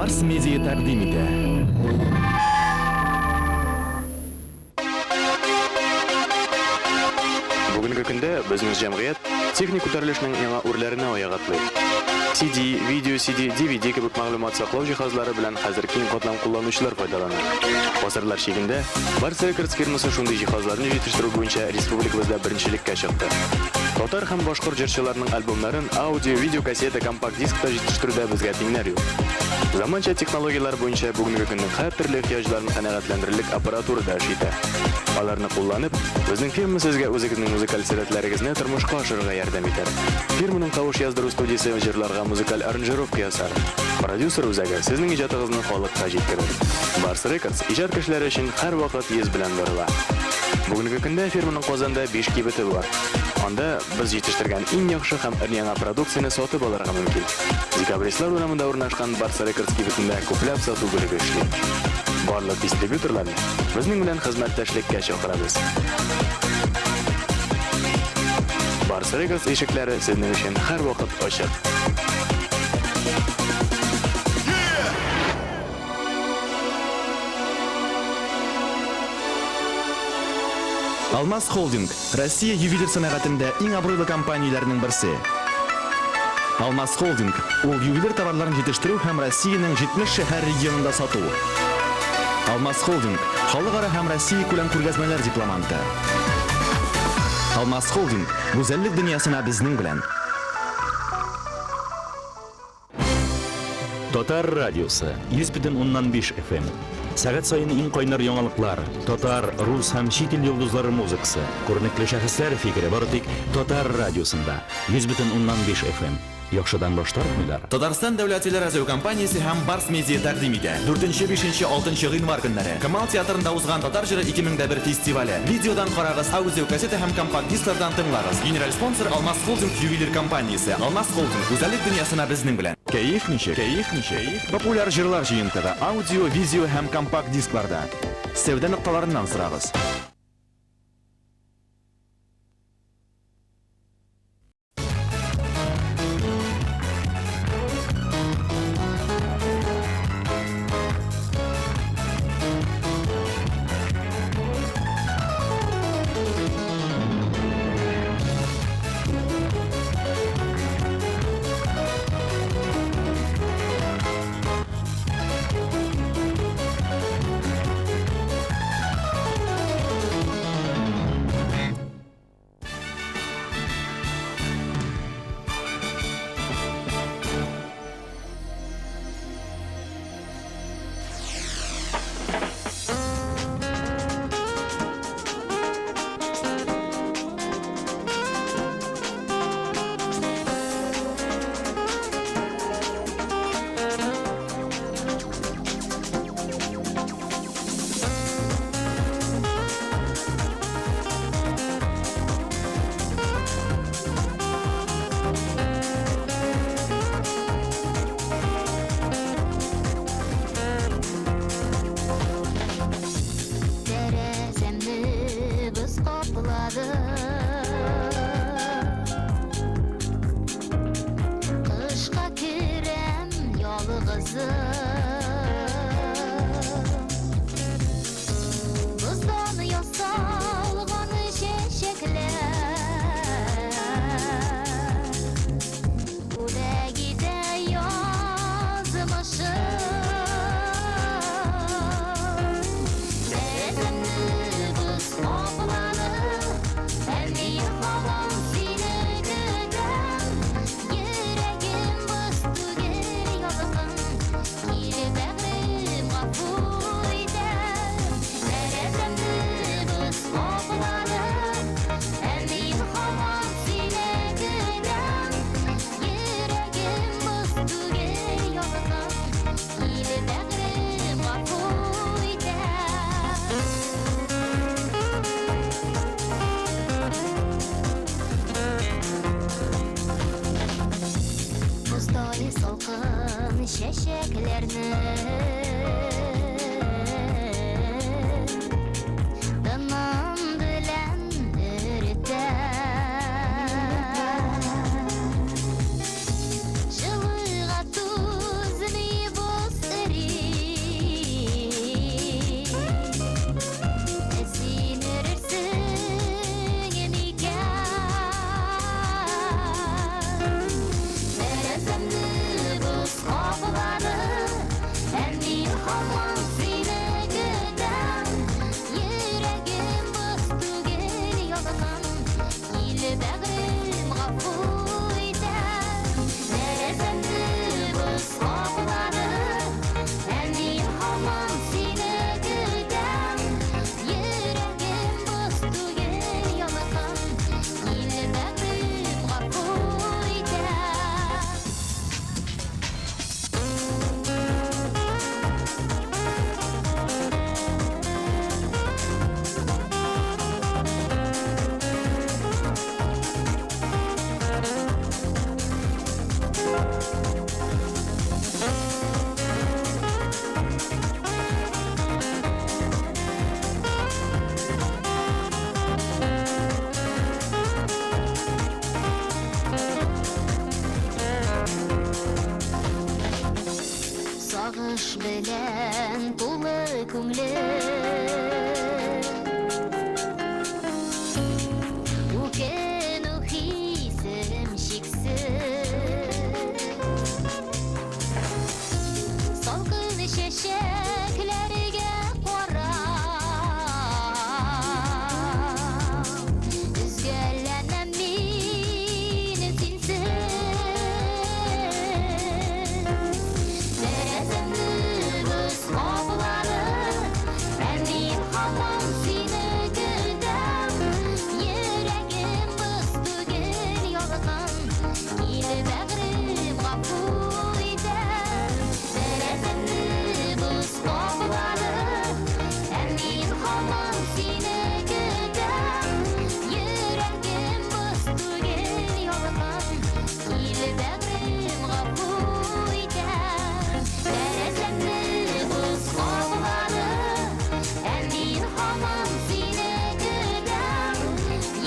Mars Media taqdim etadi. Бүгінгі күнде біздің жәмғият техник көтерілішінің яңа үрлеріне аяқ атлайды. CD, video CD, DVD кебек мәгълүмат саклау җиһазлары белән хәзер киң катлам кулланучылар файдалана. Гасырлар чигендә Barça Records фирмасы шундый җиһазларны җитештерү буенча республикабызда беренчелеккә чыкты. Татар һәм башкорт җырчыларының альбомнарын аудио, видео кассета, компакт дискта җитештерүдә безгә тиңнәр юк. Заманча технологиялар буенча бүгенге көннең һәр төрле ихтиҗларын канәгатьләндерерлек аппаратура да эшләтә. Аларны кулланып, безнең фирма сезгә үзегезнең музыкаль сәләтләрегезне тормышка ашырырга ярдәм итәр. Фирманың тавыш яздыру студиясе җырларга музыкаль аранжировка ясар. Продюсер үзәге сезнең иҗатыгызны халыкка җиткерер. Barça Records иҗат кешеләре өчен һәрвакыт йөз белән барыла. Бүгенге көндә фирманың Казанда 5 кибете бар. Анда без җитештергән иң яхшы һәм яңа продукцияне сатып алырга мөмкин. Декабристлар урамында урнашкан Barça Records кибетендә күпләп сату бүлеге эшли. Барлык дистрибьюторларны безнең белән хезмәттәшлеккә чакырабыз. Barça Records ишекләре сезнең өчен һәрвакыт ачык. Алмаз Холдинг Россия ювелир сәнәгатендә иң абруйлы компанияләрнең берсе. Алмаз Холдинг ул ювелир товарларын җитештерү һәм Россиянең 70 шәһәр регионында сату. Алмаз Холдинг халыкара һәм Россия күләм күргәзмәләр дипломанты. Алмаз Холдинг гүзәллек дөньясына безнең белән. Татар радиосы 100.5 FM. Сәгать сайын иң кайнар яңалыклар, татар, рус һәм чит ил йолдызлары музыкасы, күренекле шәхесләр фикере бары тик Татар радиосында 100.5 FM. Яхшыдан баш тартмыйлар. Татарстан дәүләт телерадио компаниясе һәм Барс Медиа тәкъдим итә. 4-нче, 5-нче, 6-нчы гыйнвар көннәре Камал театрында узган Татар җыры 2001 фестивале. Видеодан карагыз, аудио кассета һәм компакт дисклардан тыңлагыз. Генераль спонсор Алмаз Холдинг ювелир компаниясе. Алмаз Холдинг гүзәллек дөньясына безнең белән. Кәеф ничек? Популяр җырлар җыентыгы аудио, видео һәм компакт дискларда. Сәүдә нокталарыннан сорагыз. Сагыш белән тулы күңлем Үкену хисем шиксез Салкын чәчәкләргә карап Үзгәләнәм мин синсез Тәрәзәмне боз каплады Мен һаман сине көтәм Йөрәгем боз түгел ялган Килеп бәгърем гафу итәм Тәрәзәмне боз каплады Мен һаман сине көтәм Йөрәгем боз түгел ялган Килеп бәгърем гафу итәм Тәрәзәмне боз каплады Мен һаман сине көтәм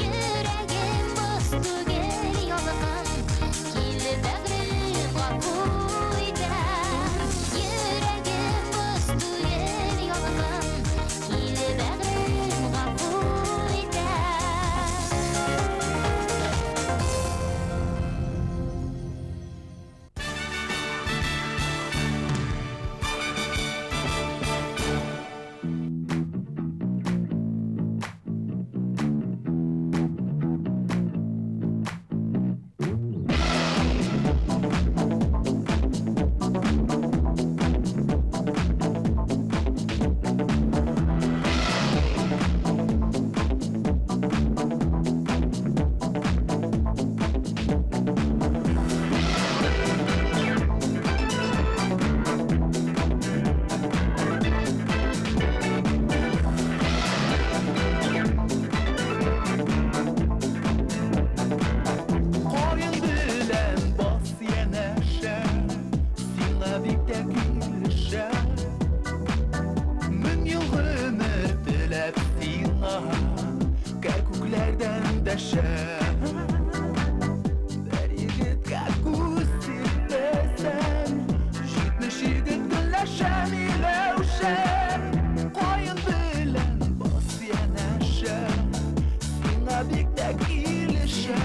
Йөрәгем боз түгел ялган Килеп бәгърем гафу итәм Йөрәгем боз түгел ялган Килеп бәгърем гафу Koyun bilen bas yeneşe Sina bikte gülüşe Min yıl ömür dilep sina Kerkuklerden deşe Der yigit kerkuk sirtesen Jitmiş yigit gülleşe milevşe Koyun bilen bas yeneşe Sina bikte gülüşe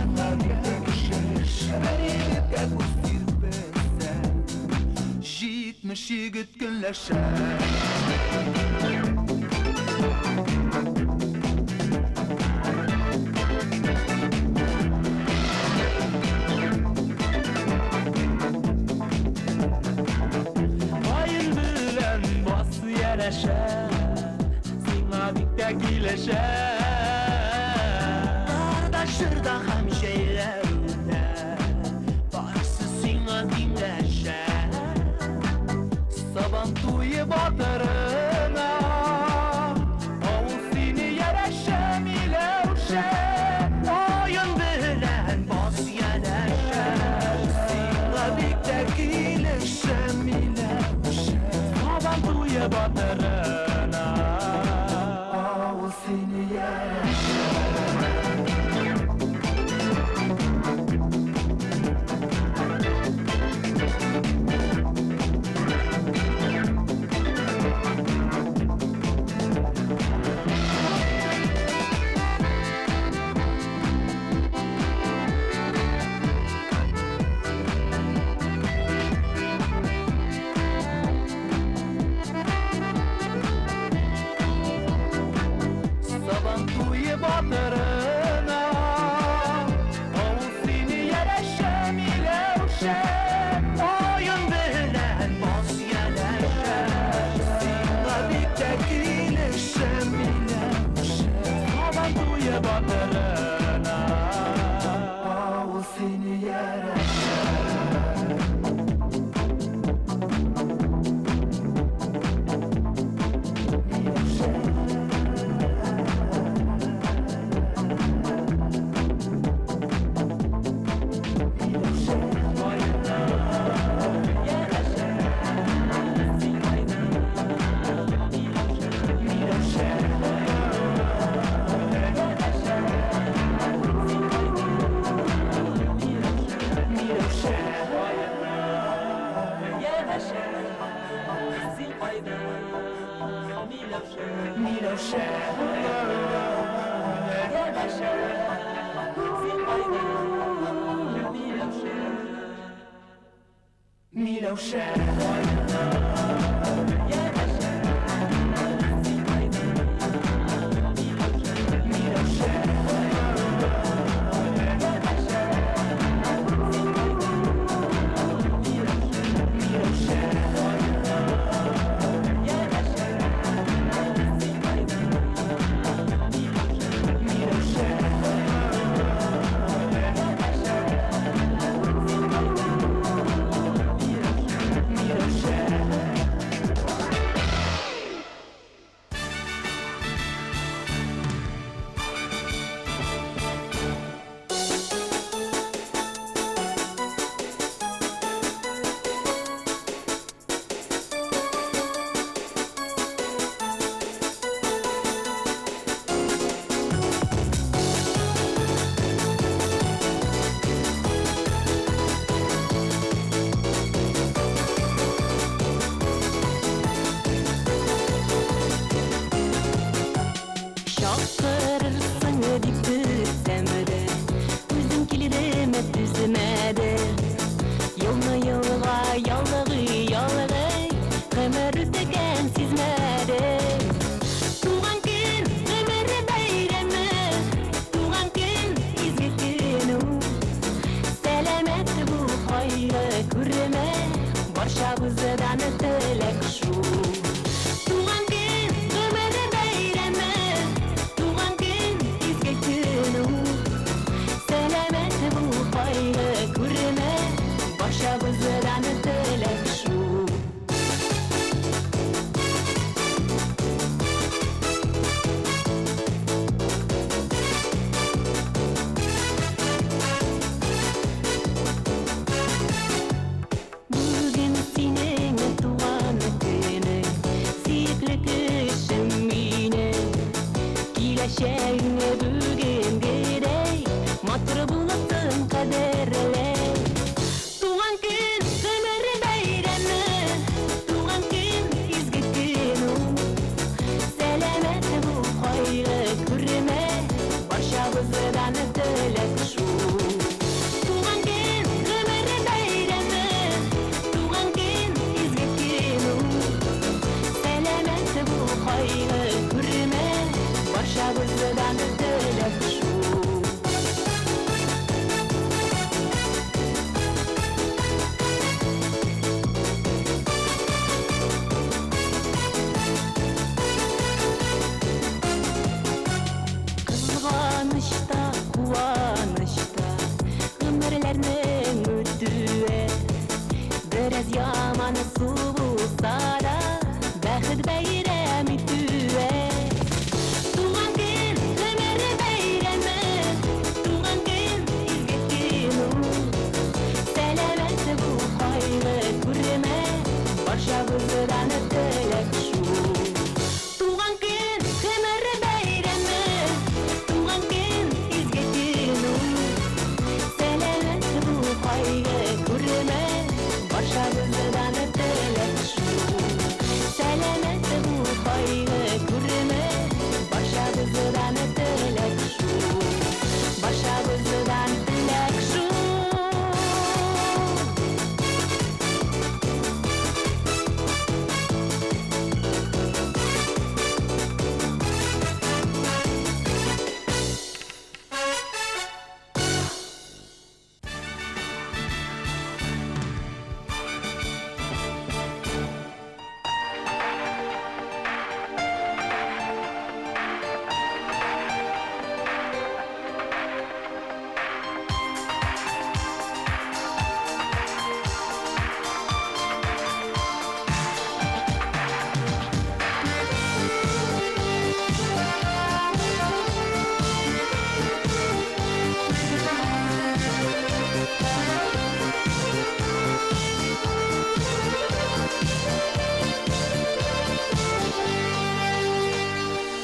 Jitmiş yigit gülleşe Ayın bilen bas yereşe Sina bikte gülleşe Kardeşirda hemşeylerde Barsı sina dinleşe Saban tuyu batırına Oğul seni yereşe milevşe Oyun bilen bas yereşe Sina bikte gülleşe milevşe Saban tuyu batırına Oğul seni yereşe Saban tuyu batırına Oğul seni yereşe milevşe Oyun bilen bas yereşe Sina bikte gülüşe milevşe Saban tuyu batırına Oğul seni yereşe Син кайда, Миләүшә, Ярдәшә, син кайда, Миләүшә, Ярдәшә, син кайда, Миләүшә, Ярдәшә, Şaşırırsın edip düzemede Üzüm kilidime düzmede Yolunu yolga yolları yolları Ömür üstegen sizmede Tuğan gün ömür beyremi Tuğan gün izgi günü Selamet bu hayrı kurme Barşabızdan ötelek şu Tuğan gün ömür beyremi Tuğan gün izgi günü Selamet bu hayrı kurme Barşabızdan ötelek şu Bugün senin tuğan günü Siyikli kışım yine Kileşeğine bugün gidey Matır bulasın kaderle Tuğan gün ömür beyremi Tuğan gün izgi günü Selamet bu hayrı kurme Barşabızdan ötelek şu Tuğan gün ömür beyremi Tuğan gün izgi günü Selamet bu hayrı kurme Barşabızdan ötelek şu Kızganışta, kuvanışta Ömürlerinin ötüye Biraz yamanı su bulsa da Bəxit beyremi tüye Tuğan gün ömür beyremi Tuğan gün izgi günü Selamet bu hayrı kurme Barşabızdan ötelek şu Tuğan gün ömür beyremi Tuğan gün izgi günü Selamet bu hayrı kurme Barşabızdan ötelek şu Selamet bu hayrı kurme Barşabızdan ötelek şu Barşabızdan ötelek şu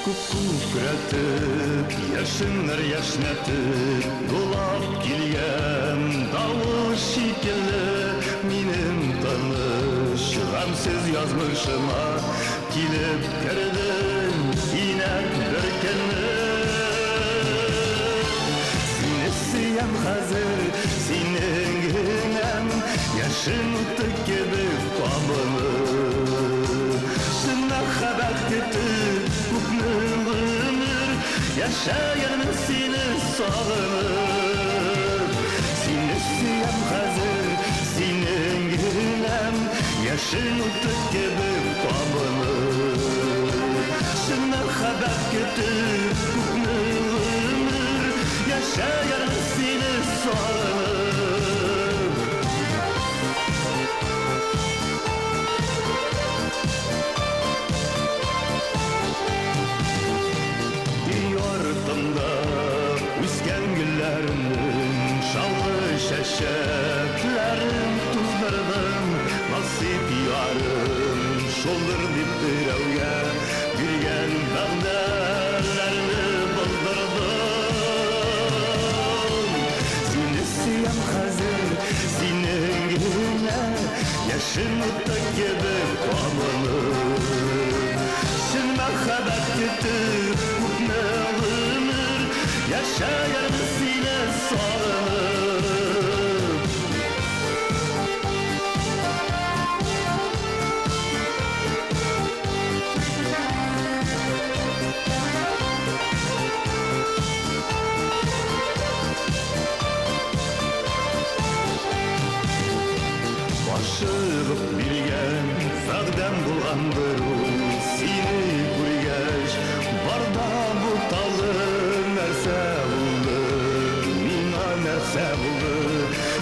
Күкрәтеп, яшеннәр яшнәтеп, дулап килгән тавыш шикелле, минем тыныч gamsiz yazmışıma kilip girdin yine dörkenli. Seni siyem hazır senin günem yaşın utık gibi babını. Şuna haber getir bugün ömür yaşayan seni sağınır. Seni siyem hazır senin günem yaşın utık gibi babını. Şuna haber getir bugün ömür yaşayan seni sağınır. Yurdumda üsken güllerinin şallı şeşetlerin tuzlarının nasip yarım şoldur dip birevge gülgen dağlarını bozdurdum. Seni siyem hazır senin güne yaşın utak gibi babını. Şınma haber getir ne ömür yaşayan sine sağınır. Başırıp bilgen sağdan bulandır seni kurgeç barda bu talı nerse buldu mina nerse buldu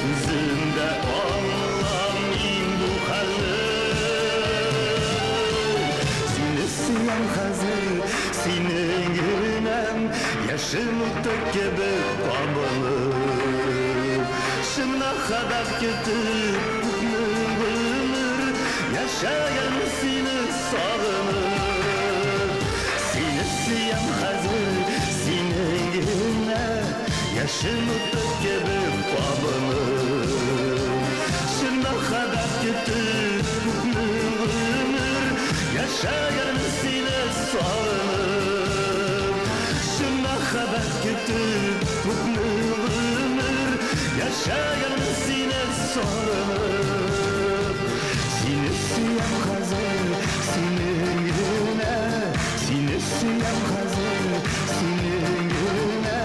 yüzünde anlamayın bu halı. Seni siyem hazır senin günem yaşın utık gibi babını. Şına kadar getir ömür yaşayan seni sağınır. Seni siyem hazır senin güne yaşın utık gibi babını. Şına kadar getir ömür yaşayan seni sağınır. Şına kadar getir ömür yaşayan seni sağınır. Seni siyem hazır senin güne seni siyem hazır senin güne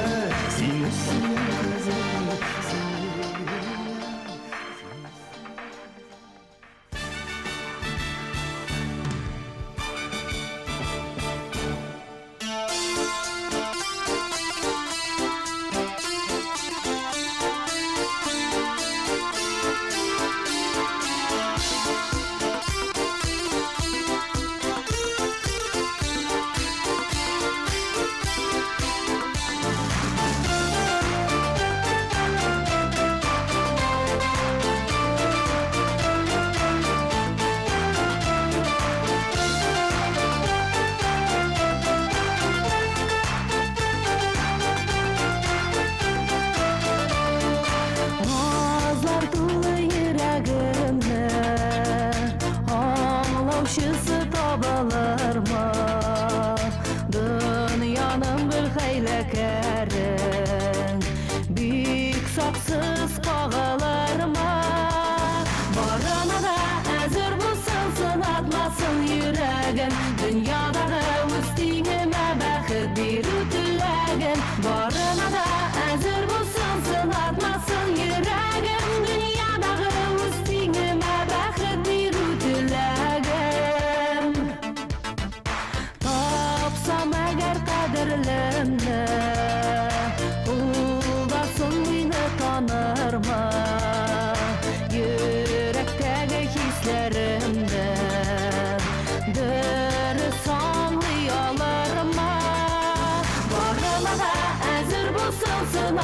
seni siyem hazır senin güne.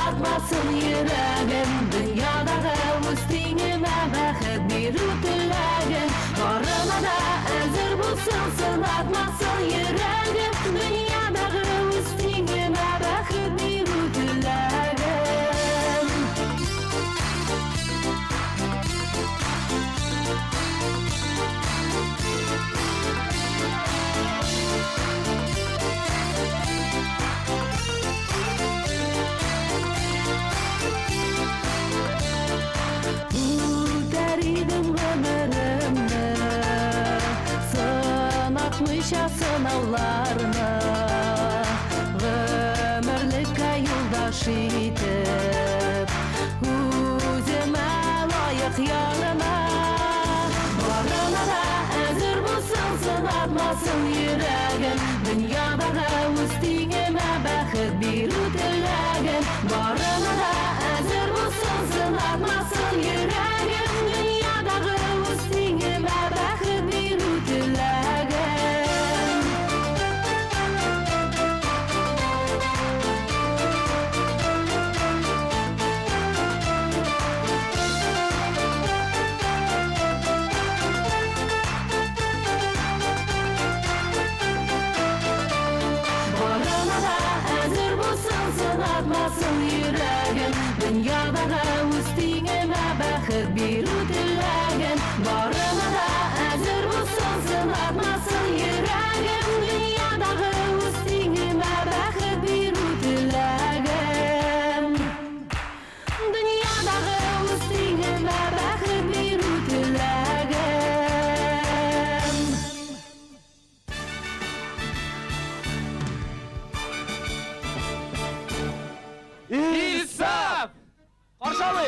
Atmasın yüreğim dünyada üstüne bakıp bir ütülerim. Varına da hazır bulsun sınatmasın yüreğim dünyada üstüne bakıp bir ütülerim. yaşa sınavlarını Ömürlükке yoldaş itip Üzüme layık yanıma Varına da hazır bulsun sınatmasın yüreğim Dünyada üstüne bakıp bir dileğim Varına da hazır bulsun sınatmasın yüreğim Dünyada üstüne bakıp bir dileğim Varına da hazır bulsun sınatmasın yüreğim Dünyada üstüne bakıp bir dileğim Varına da hazır bulsun sınatmasın yüreğim Dünyada üstüne bakıp bir dileğim Dünyada üstüne bakıp bir dileğim İsaf! Karşalı!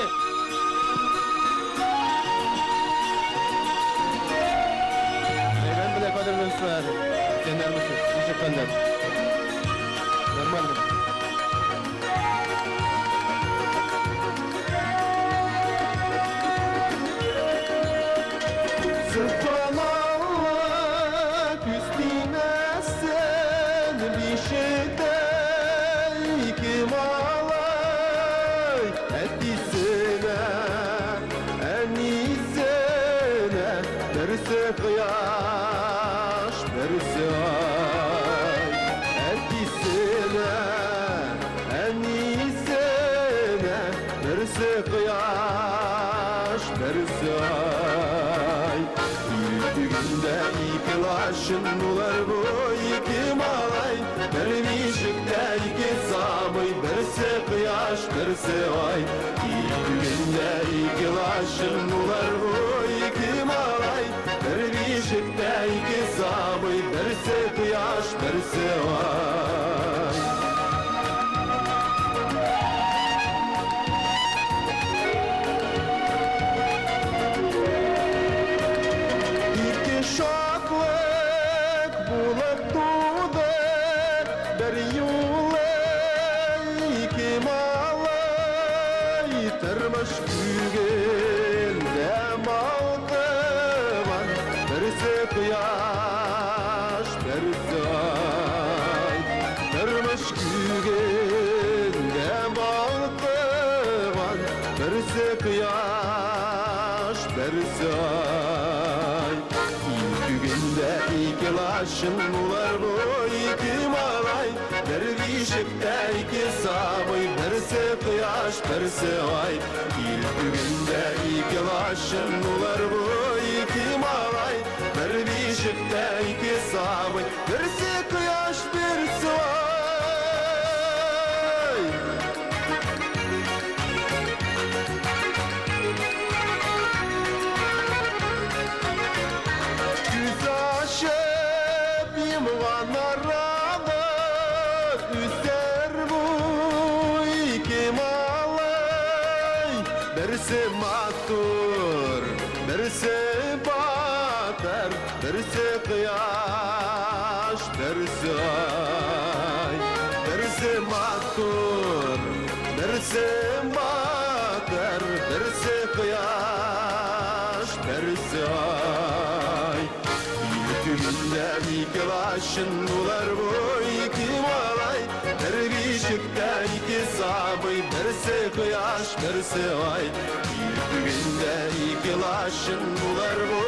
Ben bile kaderimi üstüne Senden misin? Teşekkür ederim. Normal mi? Sıfalamak üstüne sen bir şeyden kim alay Etisine en iyisine Derse kıyaş derse ay Etisine en iyisine Derse kıyaş derse ay Yüzünde iki laşın bular bu iki malay Dervişikte iki sabıy berse kıyaş berse ay Yüzünde iki laşın bular bu iki malay Dervişikte iki sabıy berse kıyaş berse ay İki şaklık bulup doğdu bir yola iki malay tırmış gügünde maldıvan birisi kıyaş birisi ay tırmış gügünde maldıvan birisi kıyaş birisi ay İlk günde iki laşın var bu iki malay Dervişikte iki sabıy berse kıyaş berse ay İlk günde iki laşın var bu iki malay Dervişikte iki sabıy berse kıyaş berse ay Güzaşep imganaralı Üzer bu iki malay Berse matur, berse batar Berse kıyaş, berse ay Berse matur, berse batar Berse kıyaş, berse ay Günde iki laşın bular bu iki malay Dervişikte iki sabıy berse kıyaş berse ay Günde iki laşın bular bu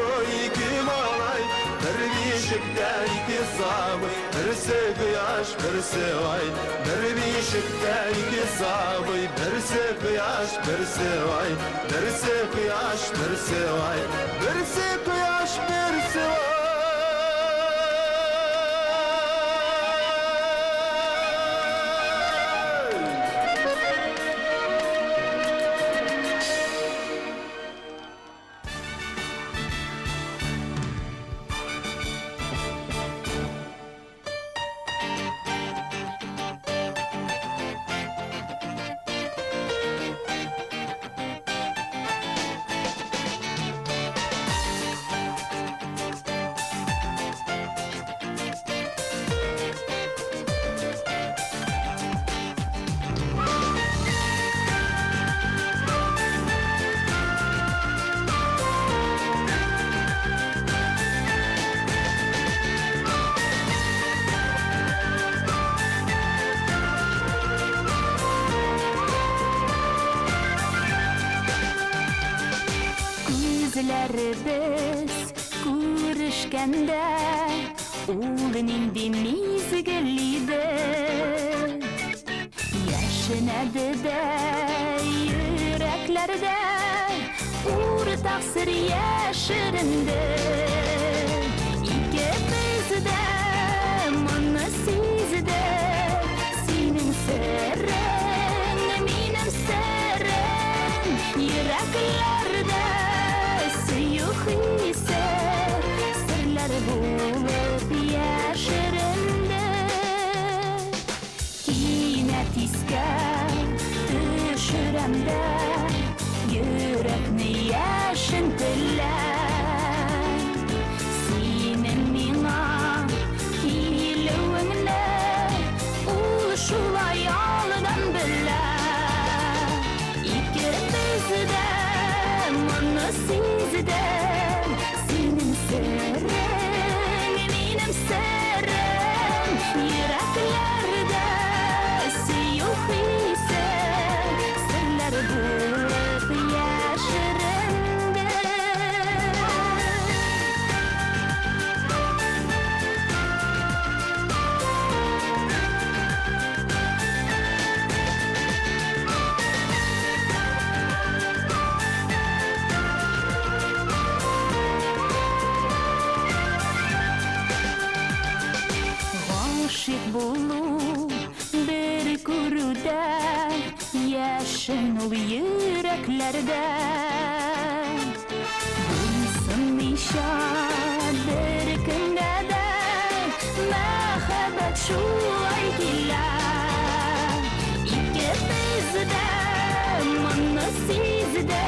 iki malay Dervişikte iki sabıy berse kıyaş berse ay Dervişikte iki sabıy berse kıyaş berse ay Berse kıyaş berse ay Berse kıyaş berse ay biz kuruşkanda Uğrının demiz geliydi Yaşınadı da yüreklerde Uğur taksır yaşırındı İkimiz de mana sizde Senin sırrın benim sırrım Yüreklerde suyuk ise Sırlar bulup yaşırındı Yine tiske düşüremde Yürekni yaşıntılar Senin mina hilüğünle Uşulay aldan bilen İkimiz de mana sizde Senin sırrın benim sırrım Yüreklerde suyuk ise Sırlar bulup yaşırındı Aşık bulup bir kuruda Yaşın ol yüreklerde Bulsun nişan bir günde de Mehabbet şu ay giler İkimiz de mana sizde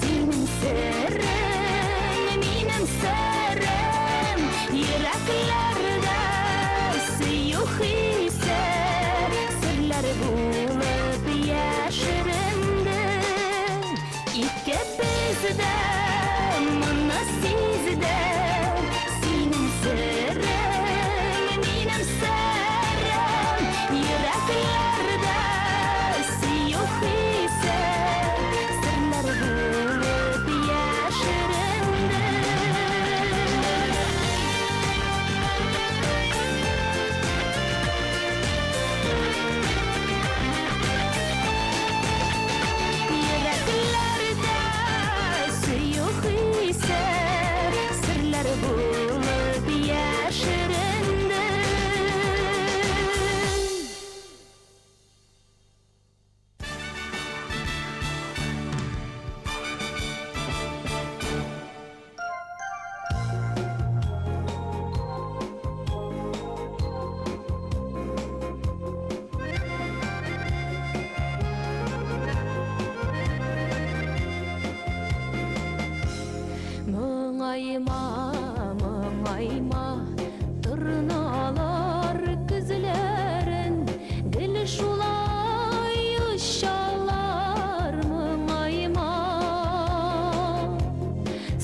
Senin sırrın benim sırrım Yüreklerde suyuk ise Sırlar bulup yaşırındı İkimiz de mana sizde Senin sırrın benim sırrım Yüreklerde suyuk ise Sırlar bulup yaşırındı Yüreklerde suyuk ise Sırlar bulup yaşırındı Мұңайма, мұңайма, тырналар күзлерін, гүл шулай ұшалар, мұңайма.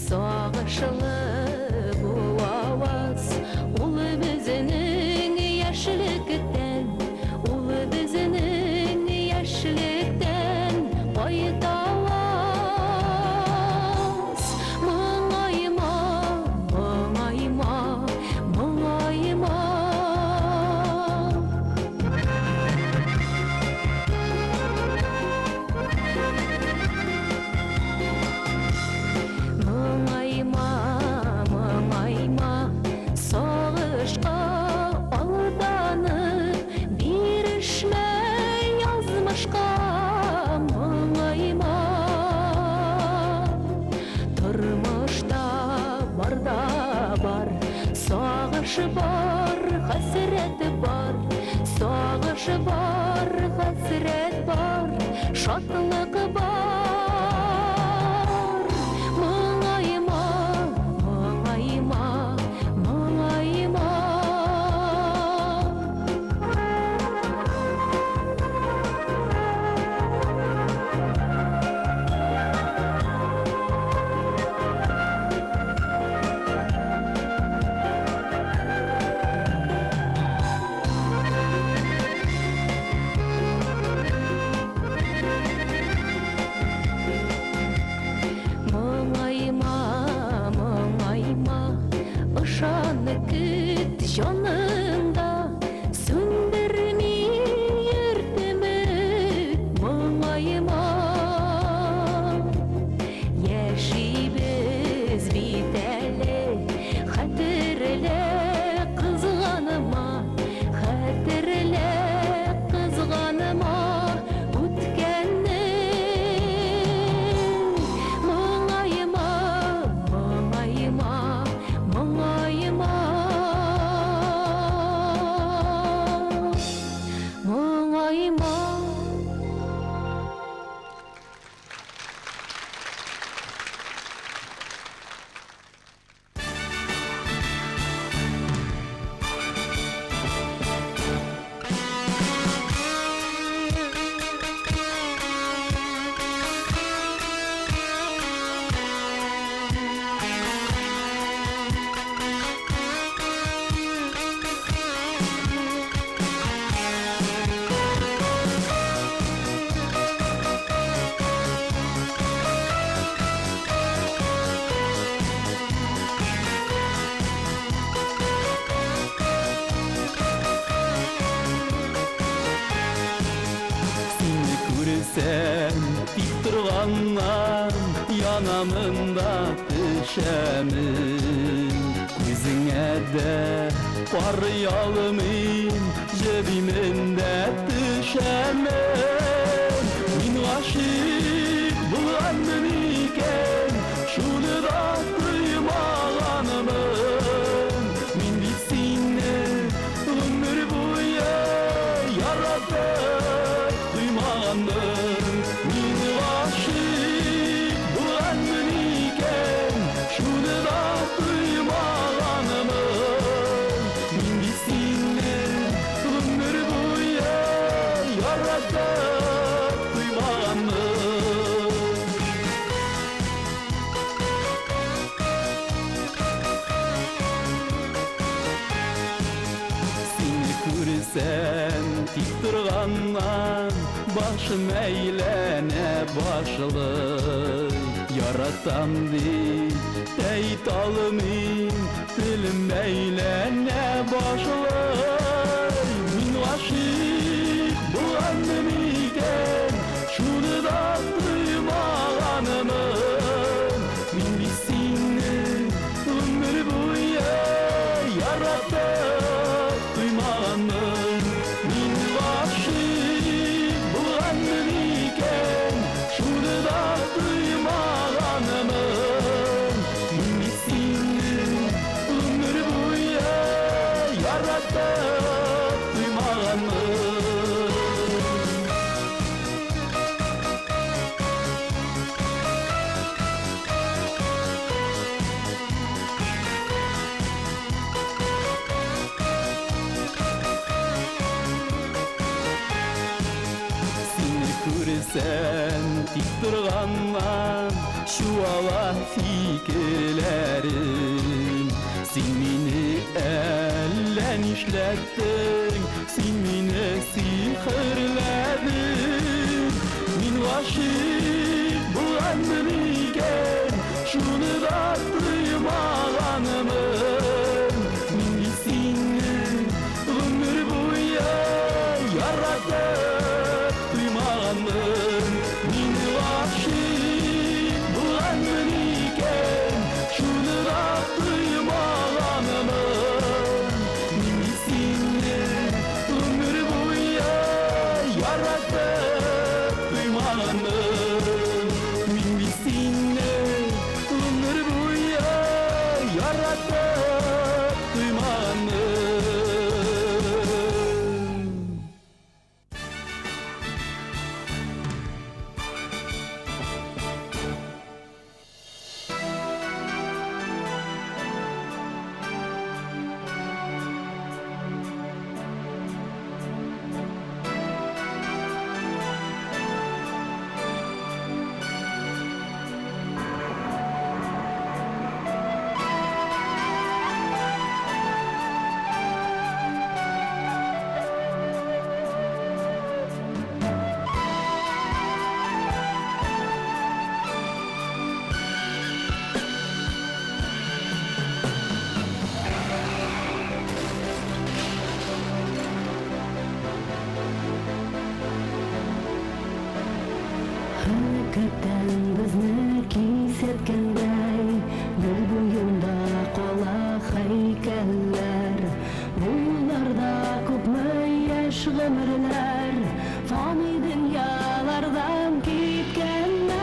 Сағышылы bu avaz, ул bizning yaşlıktan, ул bizning yaşlıktan, qayta Sağışı var, hasret var, sağışı var, hasret var, şatlık var. Мұңайма, мұңайма, мұңайма. Canımda söndürme yürtümü muğayıma Yaşibız biteli hatırla kızganıma Hatırla kızganıma Utkennin muğayıma Muğayıma Muğayıma Muğayıma Seni görsem dik durgandan yanamında düşemin Gözüne de var yalımın cebiminde düşemin Min aşık bulandım iken şunu da duymağanımın Min bilsinne ömür boyu yaratık duymağanım Min aşık bulandım iken şunu da duymağanımın Min bilsinne ömür boyu yaratık duymağanım Seni görsem dik durgandan başım eylene başlı Yaratam deyip teyit alımın dilim eylene başlı Min aşık bulandım iken şunu da duymağanımın Min bilsinne ömür boyu yaratık duymağanım Min aşık bulandım iken şunu da duymağanımın Min bilsinne ömür boyu yaratık duymağanım Seni görsem dik durgandan şu ala fikirlerim Sen meni ellen işlettin Sen meni sihirledin Min aşık bulandım iken şunu da duymağanımın Min bilsinne ömür boyu yaratık duymağanım Min aşık bulandım iken şunu da duymağanımın Min bilsinne ömür boyu yaratık duymağanım Min bilsinne ömür boyu yaratık duymağanım bizni keserkenday, yol boyunda qola haykeller. Bunlarda köpme yaş ömürler, fani dünyalardan gitkenler.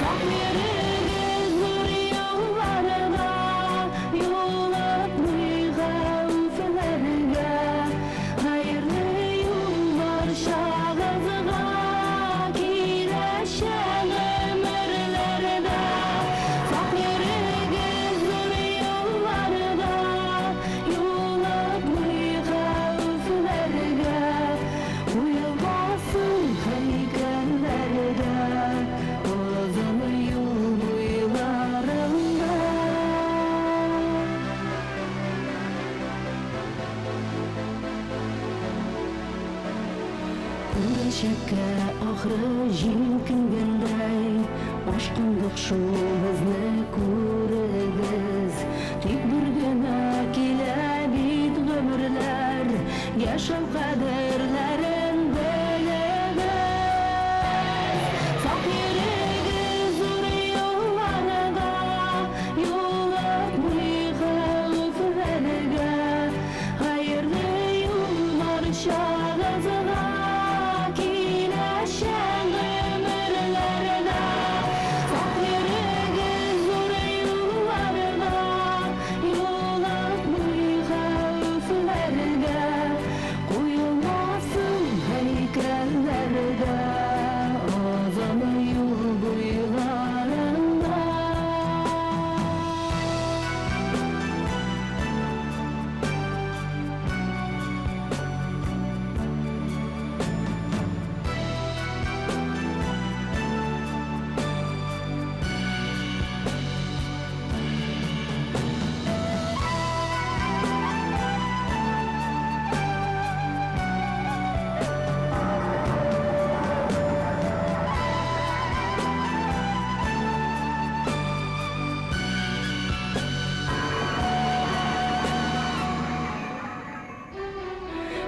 Saklarınız nur yollarına, yol atmayı gavfelerge. Hayırlı yollar şahızına, gireşen ömürlerde. Saklarınız nur yollarına, yol atmayı gavfelerge. Uyulmasın heykellerde, uzun yol boylarında. Күрешеккә ахры җилкенгәндәй, ашкындык шул безне күрегез. Тик бер генә килә бит гомерләр, яшәү кадерләрен белегез. Сак йөрегез зур юлларда, юл атмый гавфеләргә. Хәерле юллар шагызына, киләчәк гомерләрдә. Сак йөрегез зур юлларда, юл атмый гавфеләргә. Куелмасын һәйкәлләргә, озын юл буйларында.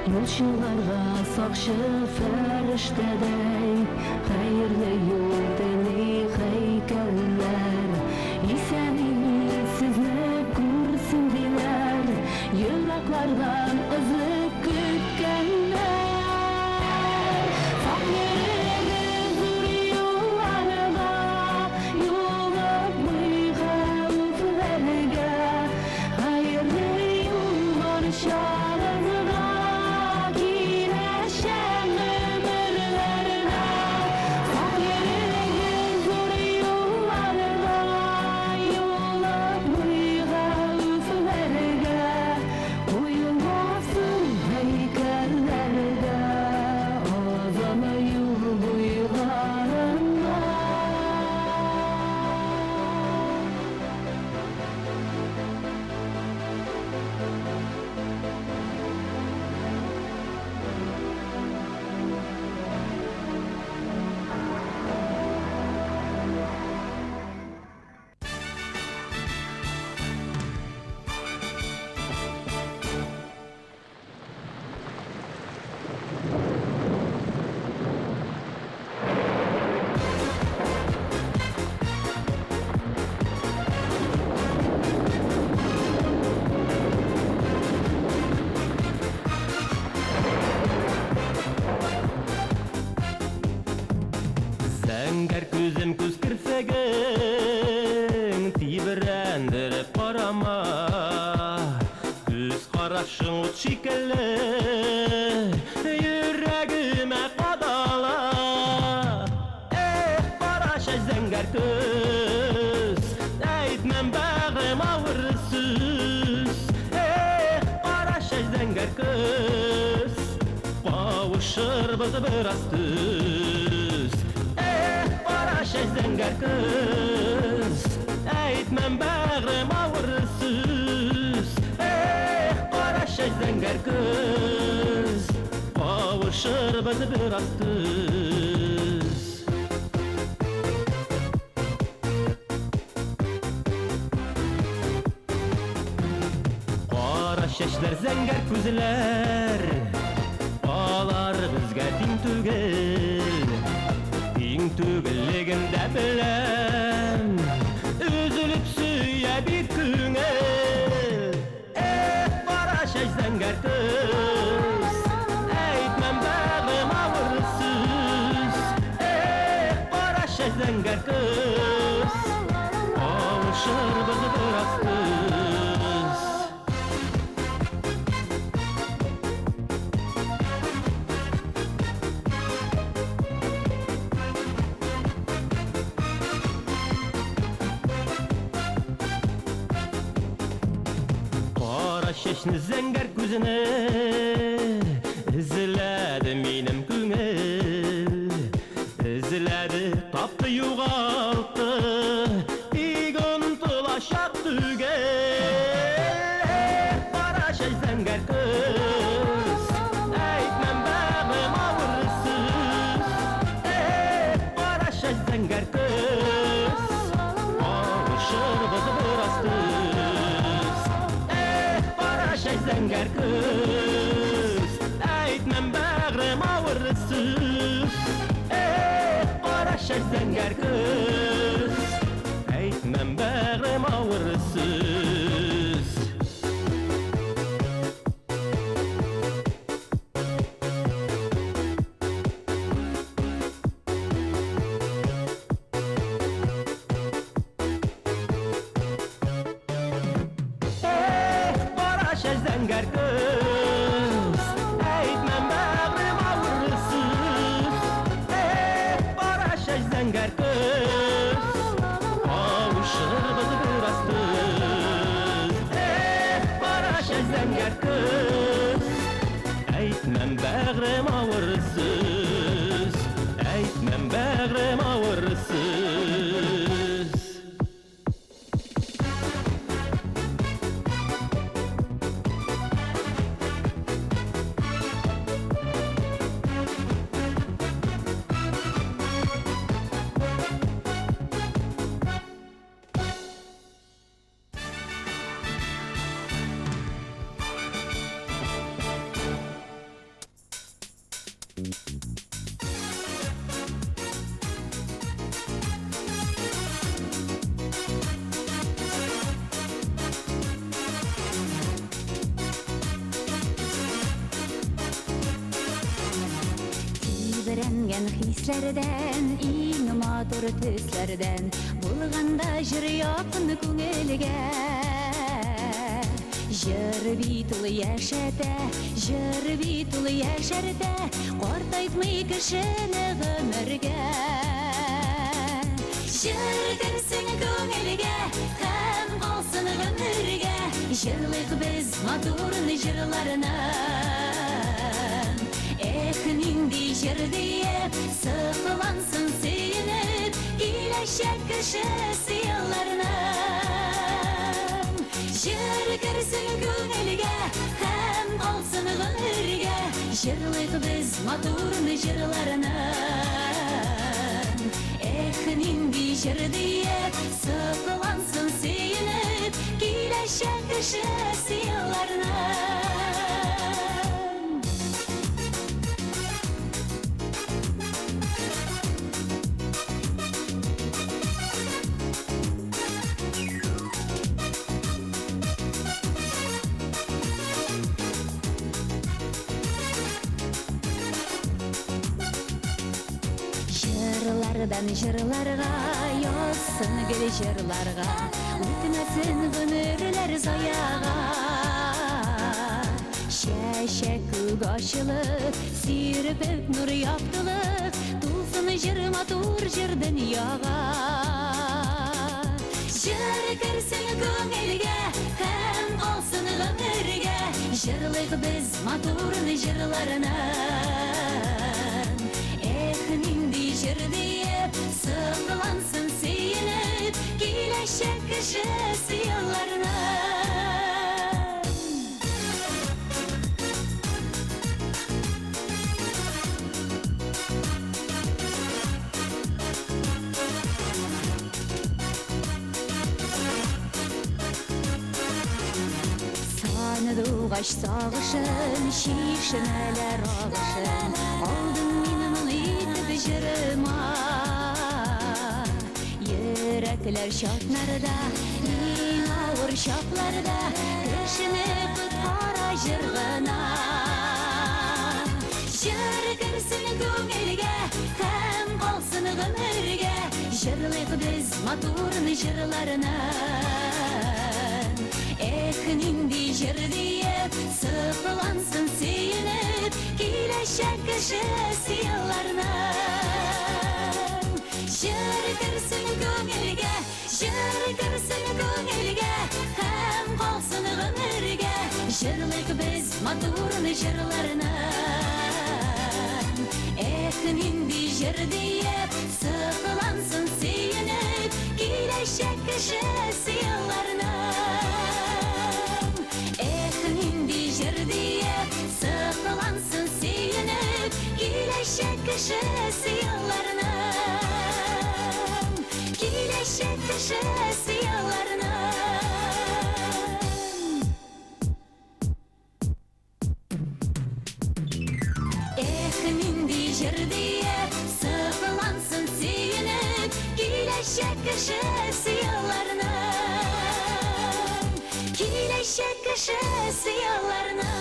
Yolçularga sakşı feriştedey, hayırlı yol deli heykeller. İsenimiz sizni kursun diler, yılraklardan ızık kütkenler. Sak yürегез зур yollarda, yol atmay gavfelerge. Hayırlı yollar şahızına, gireşen ömürlerine. Sak yürегез zor yollarda, yol atmay gavfelerge. Uyulmasın heykellerde, ozan yol boylarında. Зәңгәр күзем күз керфегең, тибрәндереп карама. Күз карашың ут шикелле, йөрәгемә кадала. Эх, караша зәңгәр күз, әйтмәм бәгърем авыр сүз. Эх, караша зәңгәр күз, кавышырбыз бераз төз. Караша зәңгәр көз, әйтмәм бәгърем авыр сүз. Эх, караша зәңгәр көз, кавышырбыз бераз төз. Кара чәчләр, зәңгәр күзләр, алар безгә тиң түгел. Тиң түгел yüreğimde bilen üzülüp suya bir küngel kara şaş zengər kız Eytmem bağım ağırsız kara şaş zengər kız Avuşur bizi biraz kız Şeşni zengər gözüne izledi benim küngel izledi taptı yuğalttı igon tulaşak tügel kara şeş zengər kız eytmem bağım ağırsız kara şeş zengər kız avuşur bizi biraz kız şaş zengər kız Eytmem bağrım ağırsız Qara şaş zengər kız Eytmem bağrım ağırsız Zengər kız Eytmem bağrım ağırsız Qara şaş zengər kız Avuşur bizi biraz kız Qara şaş zengər kız Eytmem bağrım ağırsız Eytmem bağrım ağırsız Öğrengen hislerden, iň matur tüslerden Bulganda jır yapın köngelige Jır bitul yaşada, jır bitul yaşarda Qortaytmay kişini ömürge Jır kirsin köngelige, hem qalsın ömürge Jırlyk biz maturun jırlarına Nindi jır diye sıkılansın seyinip İyileşecek kışısı yıllarına Jır kirsin köngelige hem olsun ömürge Jırlyk biz maturun jırlarına Nindi jır diye sıkılansın seyinip İyileşecek kışısı yıllarına Jırlardan jırlarga, yozsun gül jırlarga Ötmesin ömürler zayaga Şeşek gaşılık, sirpip nur yaptılık Tulsun jır matur jır dünyaga Jır kirsin köngelige, hem olsun ömürge Jırlyk biz maturun jırlarına Nindi jır diye sıkılansın seyinip Gileşecek kışısı yıllarına Doğaş sağışın, şişineler ağışın Aldın benim itip jırıma Ettiler şartlarda, en ağır şartlarda Kırşını kutara jırgına Jır kirsin köngülge, hem kalsın gümürge Jırlık biz maturun jırlarına Nindi jır deyip, sıkılansın seyinip Kileşek kişi yıllarına Jır kirsin köngülge, jır kirsin köngülge Hem kalsın gümürge Jırlık biz maturun jırlarına Nindi jır deyip, sıkılansın seyinip Kileşek kişi yıllarına Nindi jır deyip, sıkılansın seyinip Kileşek kişi yıllarına Kileşek kişi yıllarına Nindi jır deyip, sıkılansın seyinip Kileşek kişi yıllarına Kileşek kişi yıllarına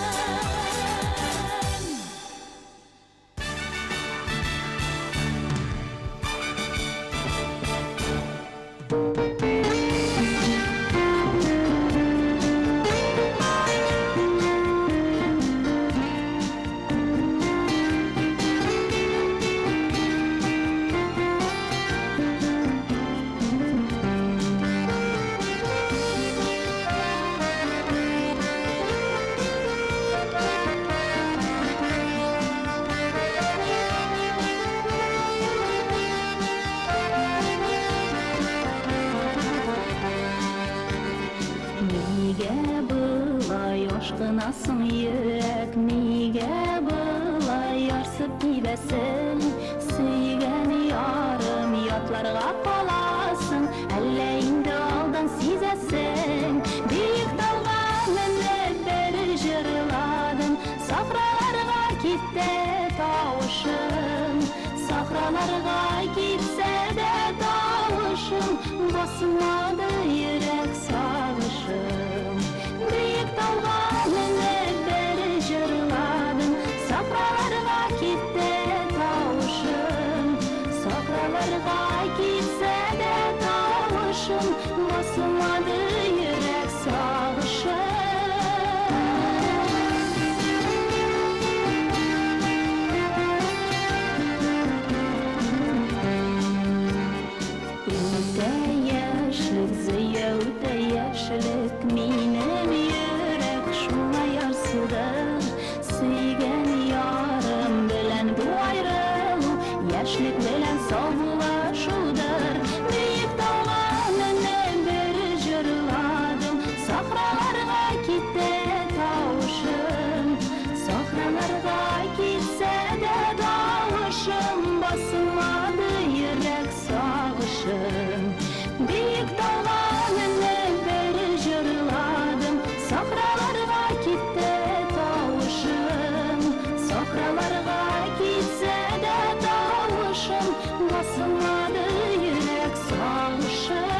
Aşkınasın yürek nige bulay yarsıp gidesin Suygen yarım yatlarga kalasın Elleğinde aldan sizesin Büyük dalganını beri jırladın Safralarga gitti tavuşum Safralarga gitse de tavuşum Basmadı yürek sağışım Büyük dalganını beri jırladın Safralarga gitti tavuşum Safralarga gitse de tavuşum Basmadı yürek sağışım Ümitde yaşlık, ziyevde yaşlık Minem yürek şuna yarsıdır Suygen yarım bilen bu ayrılık Yaşlık bilen savlaşudur Büyük dalganını beri jırladım Sahralarga gitti tavuşum Sahralarga gitse de tavuşum Basmadı yürek sağışım Büyük dalganını beri jırladım Sahralarga gitti tavuşum Sahralarga gitse de tavuşum Basmadı yürek sağışım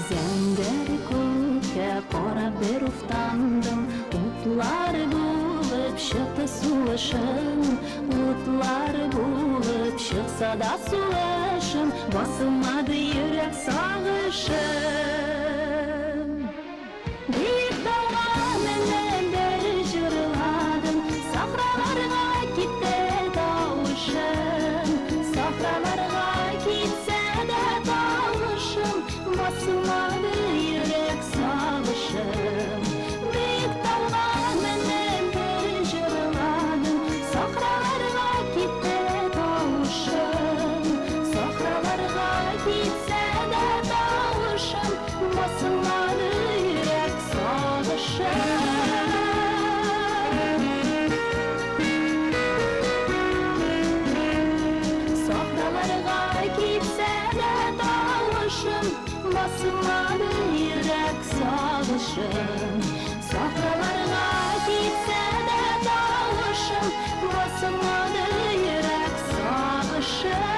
Zender kökte qora bir uftandım Utlar bulup çıktı sulaşım Utlar bulup çıksa da sulaşım Basılmadı yürek sağışım Büyük dalganını beri jırladım Safralarga gitti tavuşum Safralarga gitse de tavuşum Basmadı yürek sağışım Büyük dalganını beri jırladım Safralarga gitti tavuşum Safralarga gitse de tavuşum basmadı yürek sağışım Safralarına gitse de dağışım Basmadı yürek sağışım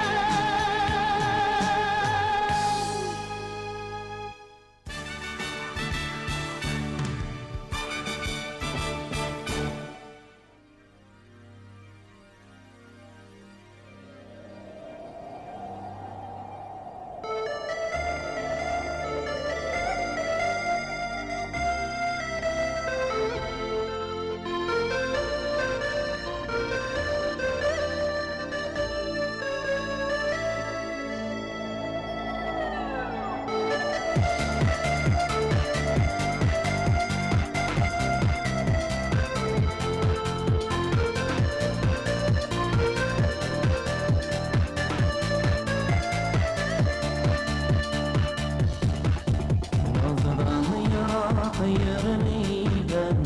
Yazdan yarak yermeyden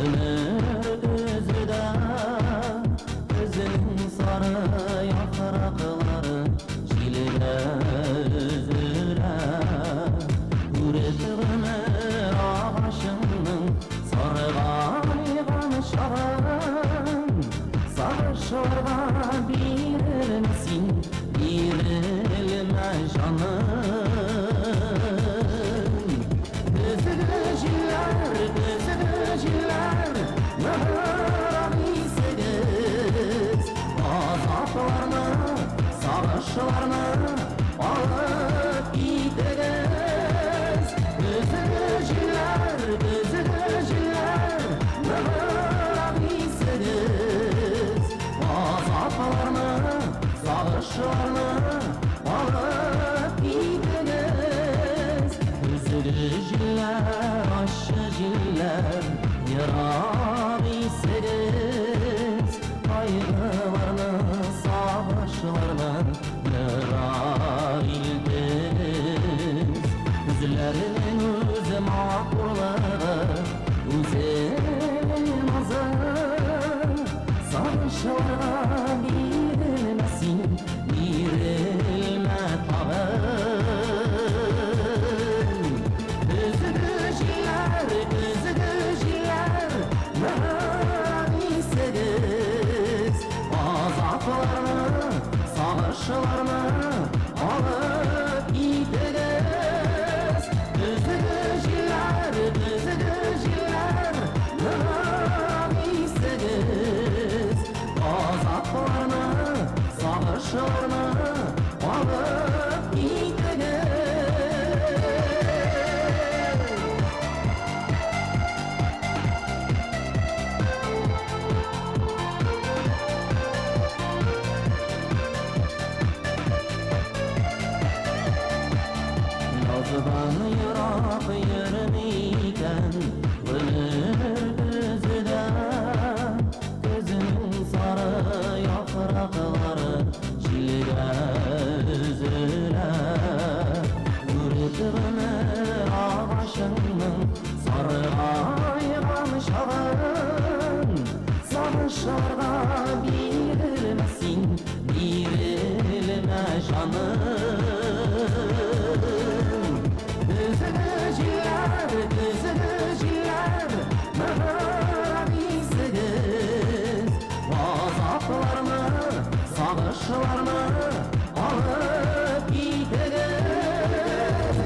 Öner gözüde Gözün sarı yaprakları Çilede üzüle Üretimi ağaçının Sarıgan şarın Sarışlarda bilir misin? Birilme canım Gözücüler, nahıramisiniz Azaplarını, savaşlarını alıp gidiniz Gözücüler, nahıramisiniz Azaplarını, savaşlarını alıp gidiniz Üzülücüler, aşıcılar, yaramisiniz Kaygılarını, savaşlarını yarayildiniz Üzülerinin özü makurları, üzerinin azı Savaşlara bilmesin, birilme tağın Gözücüler, nahıramisiniz Azaplarını, savaşlarını alıp gidiniz Gözücüler, nahıramisiniz Azaplarını, savaşlarını alıp gidiniz Yazdan yarak yermeyken Ölür gözüde Gözünün sarı yaprakları Çilede üzüle Üretimi ağaçının sarı aygan şağın Savaşlarda bilmesin birilme canım Gözücüler, nahıramisiniz Azaplarını, savaşlarını alıp gidiniz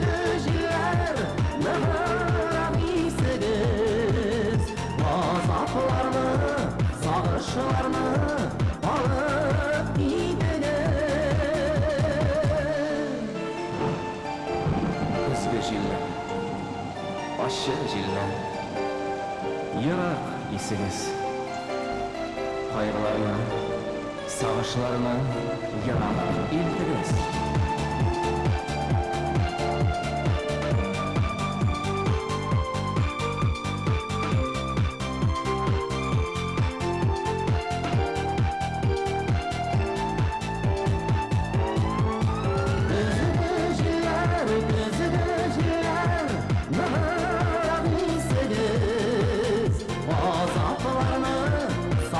Gözücüler, nahıramisiniz Azaplarını, savaşlarını alıp gidiniz Gözücüler, aşıcılar, yarak isiniz Kaygılarını, savaşlarını yarayıp gidiniz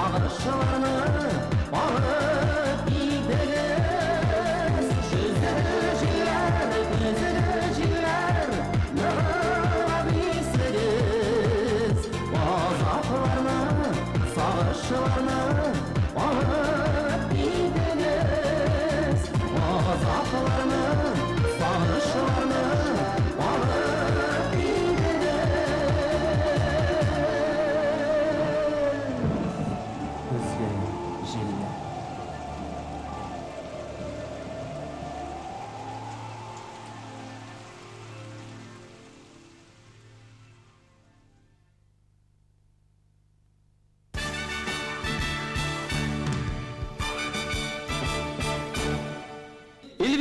Savaşlarını alıp gideriz.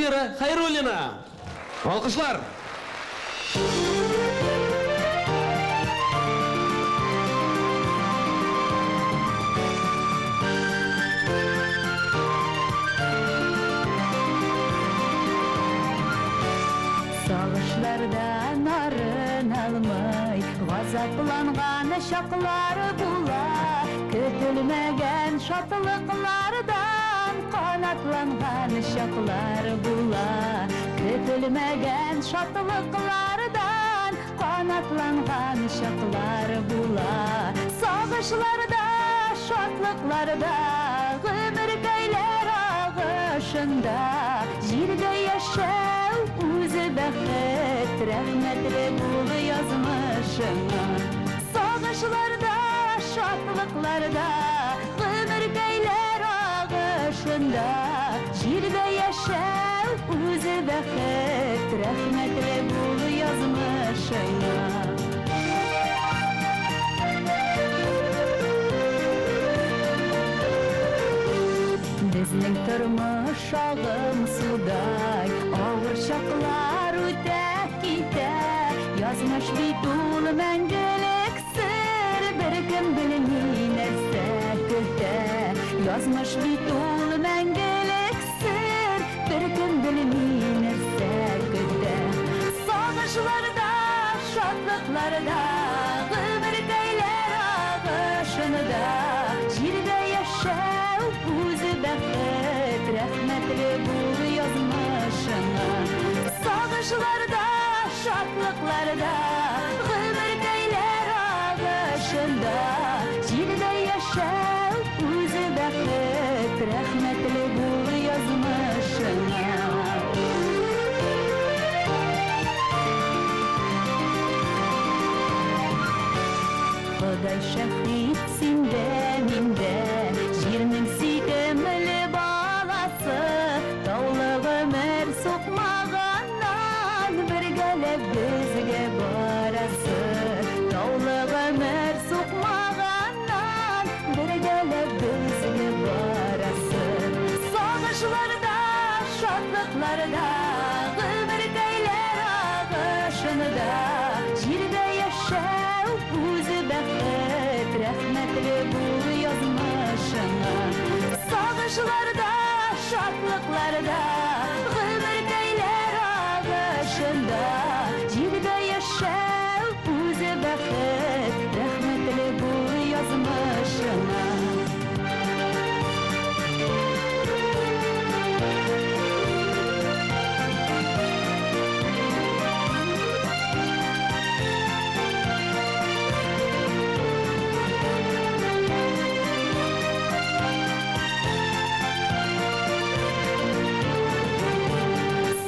Эльвира Хайруллина. Алкышлар. Sağışlardan arın almay, gazaplanğan şaqlары була, көтülmәгән şatlыqlardan qanatlanğan şaqlары була, көтülмәгән şatlыqlardan qanatlanğan şaqlары була. Sağışlarda, şatlıqlarda, ömür geyler ağışında, jirdə yaşav Үзі бәхет, рәхмәтле бул язмышыңа. Сагышларда, шатлыкларда, гомер көйләр агышында, җирдә яшәү үзі бәхет, рәхмәтле бул язмышыңа. Безнең тормыш агым судай, авыр чаклар үтә китә. Язмыш бит ул мәңгелек сер, беркем белми нәрсә көтә. Язмыш бит ул мәңгелек сер, беркем белми нәрсә көтә. Сагышларда, шатлыкларда, гомер көйләр агышында, җирдә яшәү үзі бәхет, рәхмәтле бул язмышыңа. Сагышларда, шатлыкларда, гомер көйләр агышында, җирдә яшәү үзі бәхет, рәхмәтле бул язмышыңа. Ходай шәһид синдә, миндә, җирнең сөйкемле баласы, таулы гомер сукмаганнан, бергәләп безгә барасы. Таулы гомер сукмаганнан, бергәләп безгә барасы. Сагышларда, шатлыкларда, гомер көйләр агышында, җирдә яшәү үзі бәхет, рәхмәтле бул язмышыңа. Сагышларда, шатлыкларда, гомер көйләр агышында, җирдә яшәү үзі бәхет, рәхмәтле бул язмышыңа.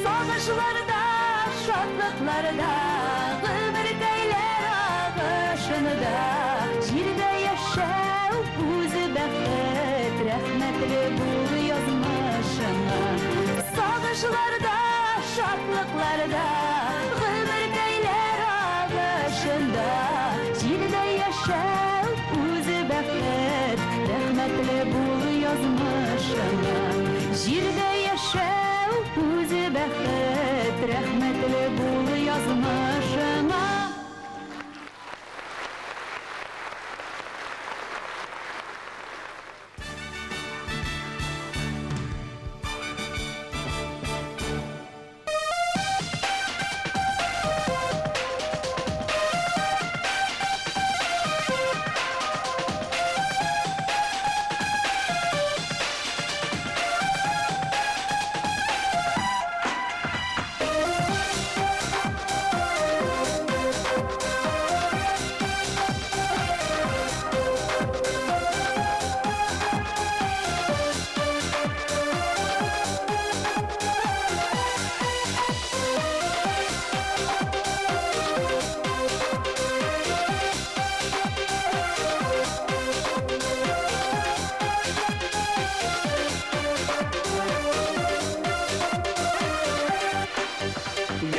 Сагышларда, шатлыкларда, гомер көйләр агышында, җирдә яшәү үзі бәхет, рәхмәтле бул язмышыңа. Сагышларда, шатлыкларда, гомер көйләр агышында, җирдә яшәү үзі бәхет, рәхмәтле бул язмышыңа. Җирдә яшәү үзі бәхет, рәхмәтле бул язмышыңа.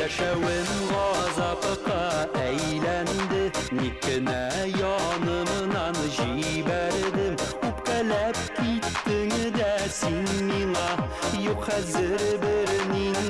Яшәвем газапка әйләнде, ник кенә янымнан җибәрдем. Үпкәләп киттең дә син миңа, юк хәзер бернинди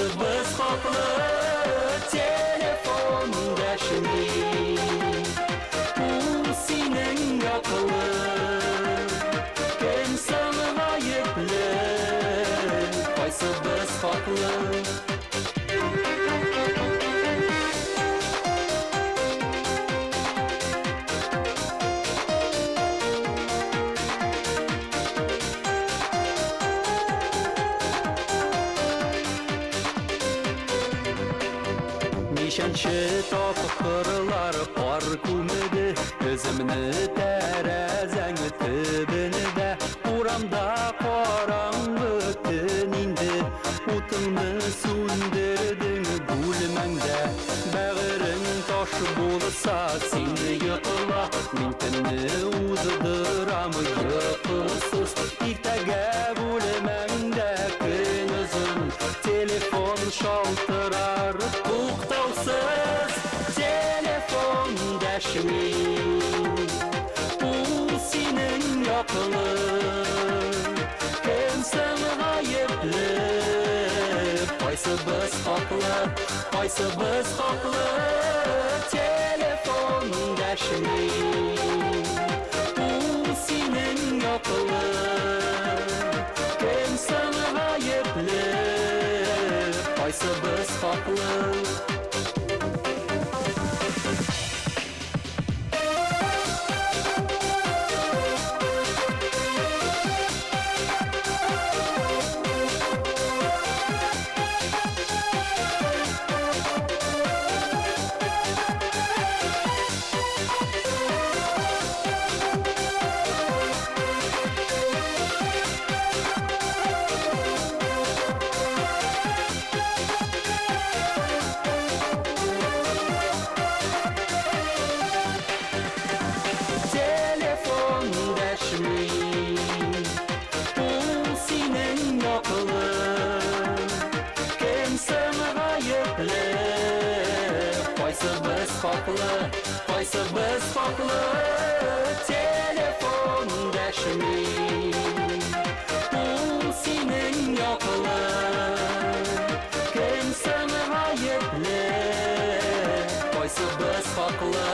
Кайсыбыз хаклы телефон дәшми Ул синең якылы Кем соң гаепле Кайсыбыз хаклы Нишенче тапкырлар кар күмеде Өзімні тәрәзәң төбенедә Урамда караңгы төн инде Утыңны сүндердің бүлмәңдә Бәгырың таш булса син йокыла Мин төнне уздырам йокысыз Иртәгә бүлмәңдә көн озын Телефон шалтырар туктаусыз Телефон дәшми Ул синең якылы Кем соң гаепле Кайсыбыз хаклы Кайсыбыз хаклы Телефон дәшми Ул синең якылы Кем соң гаепле Кайсыбыз хаклы Телефон дәшми Ул синең якылы Кем соң гаепле Кайсыбыз хаклы Кайсыбыз хаклы Телефон дәшми Ул синең якылы Кем соң гаепле Кайсыбыз хаклы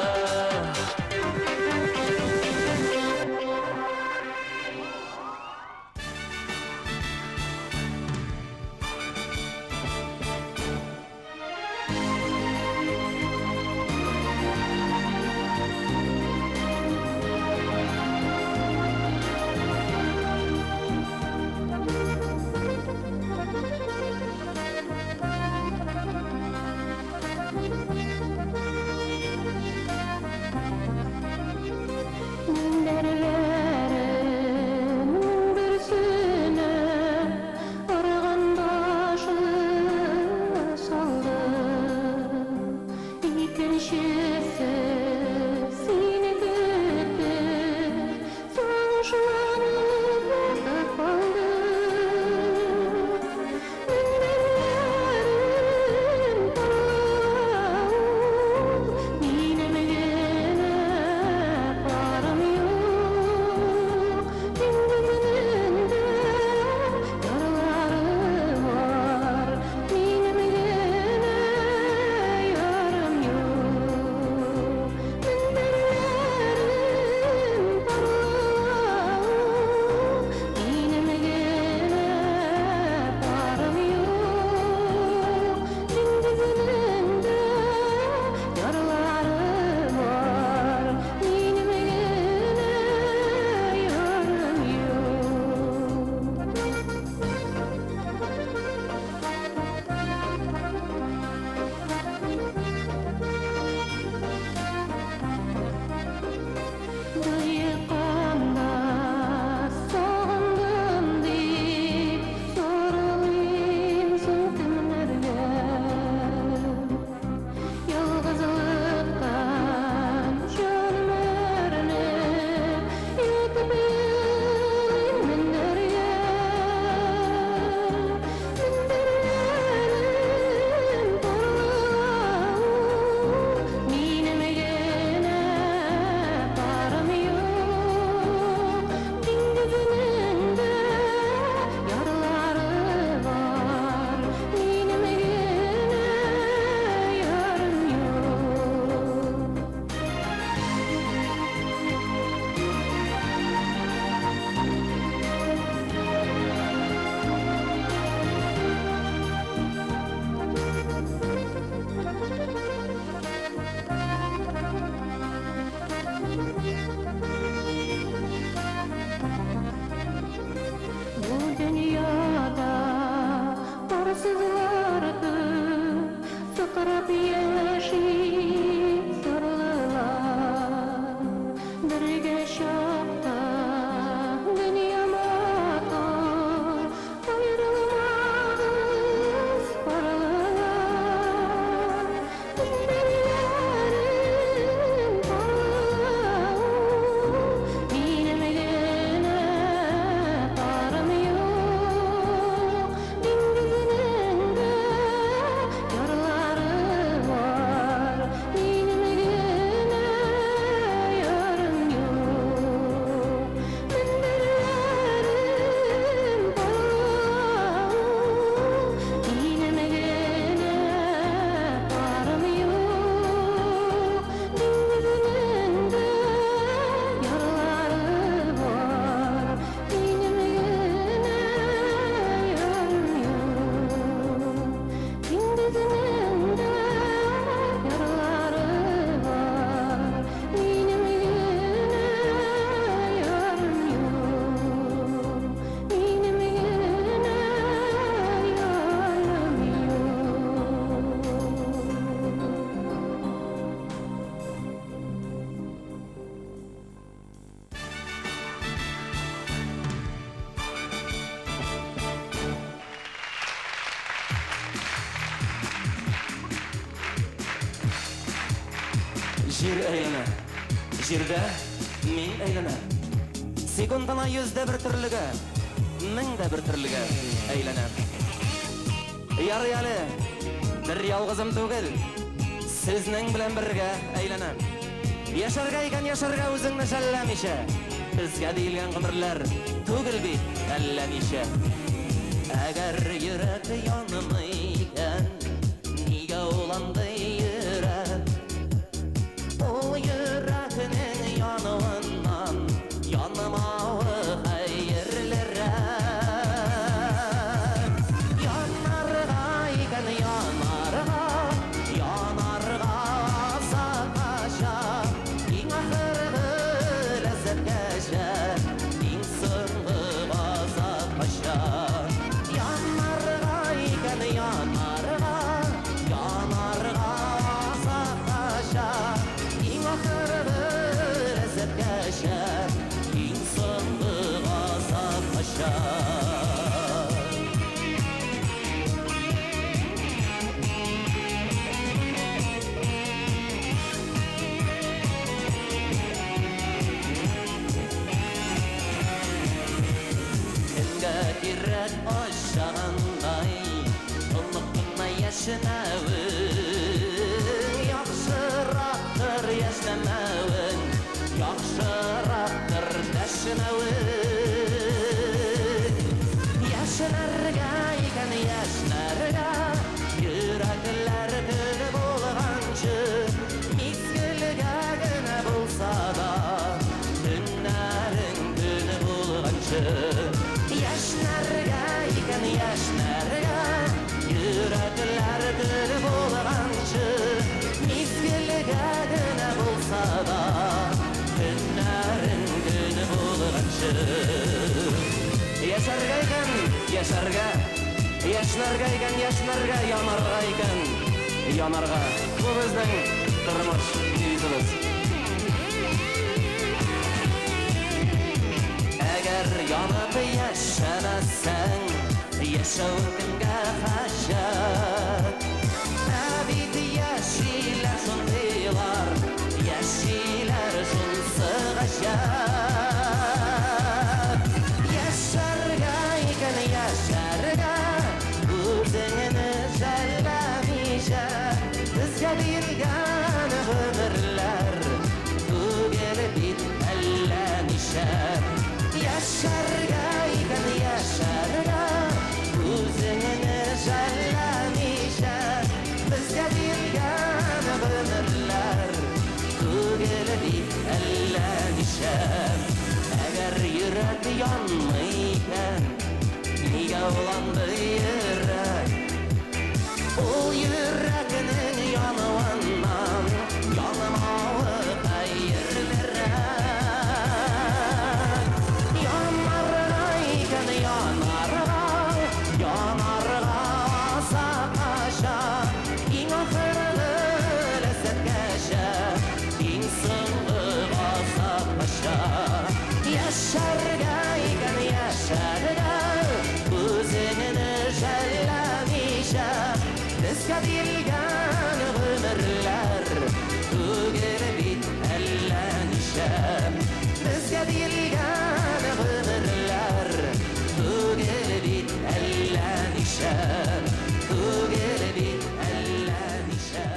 Jir eylene, jirde min eylene. Sekundana yüzde bir türlüge, mingde bir türlüge eylene. Yarıyalı, bir yalgızım tugil, sizning bilen birge eylene. Yaşarga iken yaşarga özüngni şallamışa, bizge deyilgen gımırlar tugil bit ellemişe. Eğer yürek yanmayken, niga olandı yürek. O yüreğinin yanığından yanmağı hayırlere. Yanarga iken yanarga, yanarga sakaşa. İn ahırgı lezzet geçe, in sırgı gazap paşa. Yanarga iken yanarga, yanarga sakaşa. İn ahırgı lezzet geçe, in sırgı gazap paşa. Kimge kirret aşağınday, ılıkına yaşanavın. Yaxşıraktır yaşanavın, yaxşıraktır taşınavın. Yaşanarga iken yaşanarga, yürekler gül bulgançı. Mizgilge güne bulsa da, günlerin günü bulgançı. Yaşnarga iken yaşnarga, yürekler gül bulgançı. Mizgilge güne bulsa da, günlerin günü bulgançı. Yaşarga iken yaşarga, yaşnarga iken yaşnarga, yanarga iken yanarga. Bu bizning turmush devizimiz. Eğer yanıp yaşamazsan, yaşav kimge haşat. Abid yaşiler şun dilar, yaşiler şun sığaşat. Yaşarga iken yaşarga, özüngni şallamışa. Bizge deyilgen ömürler, tugil bit ellemişe. Yaşarga iken yaşarga, özüngni şallamışa. Bizge deyilgen ömürler, tugil bit ellemişe. Eğer yürek yanmayken, niga olandı yürek. O yüreğinin yanığından yanmağı hayırlere. Yanarga iken yanarga, yanarga sakaşa. İn ahırgı lezzet geçe, in sırgı gazap paşa. Yaşarga iken yaşarga, özüngni şallamışa. Bizge deyilgen ömürler, tugil bit ellenişe. Bizge deyilgen ömürler, tugil bit ellenişe. Tugil bit ellenişe.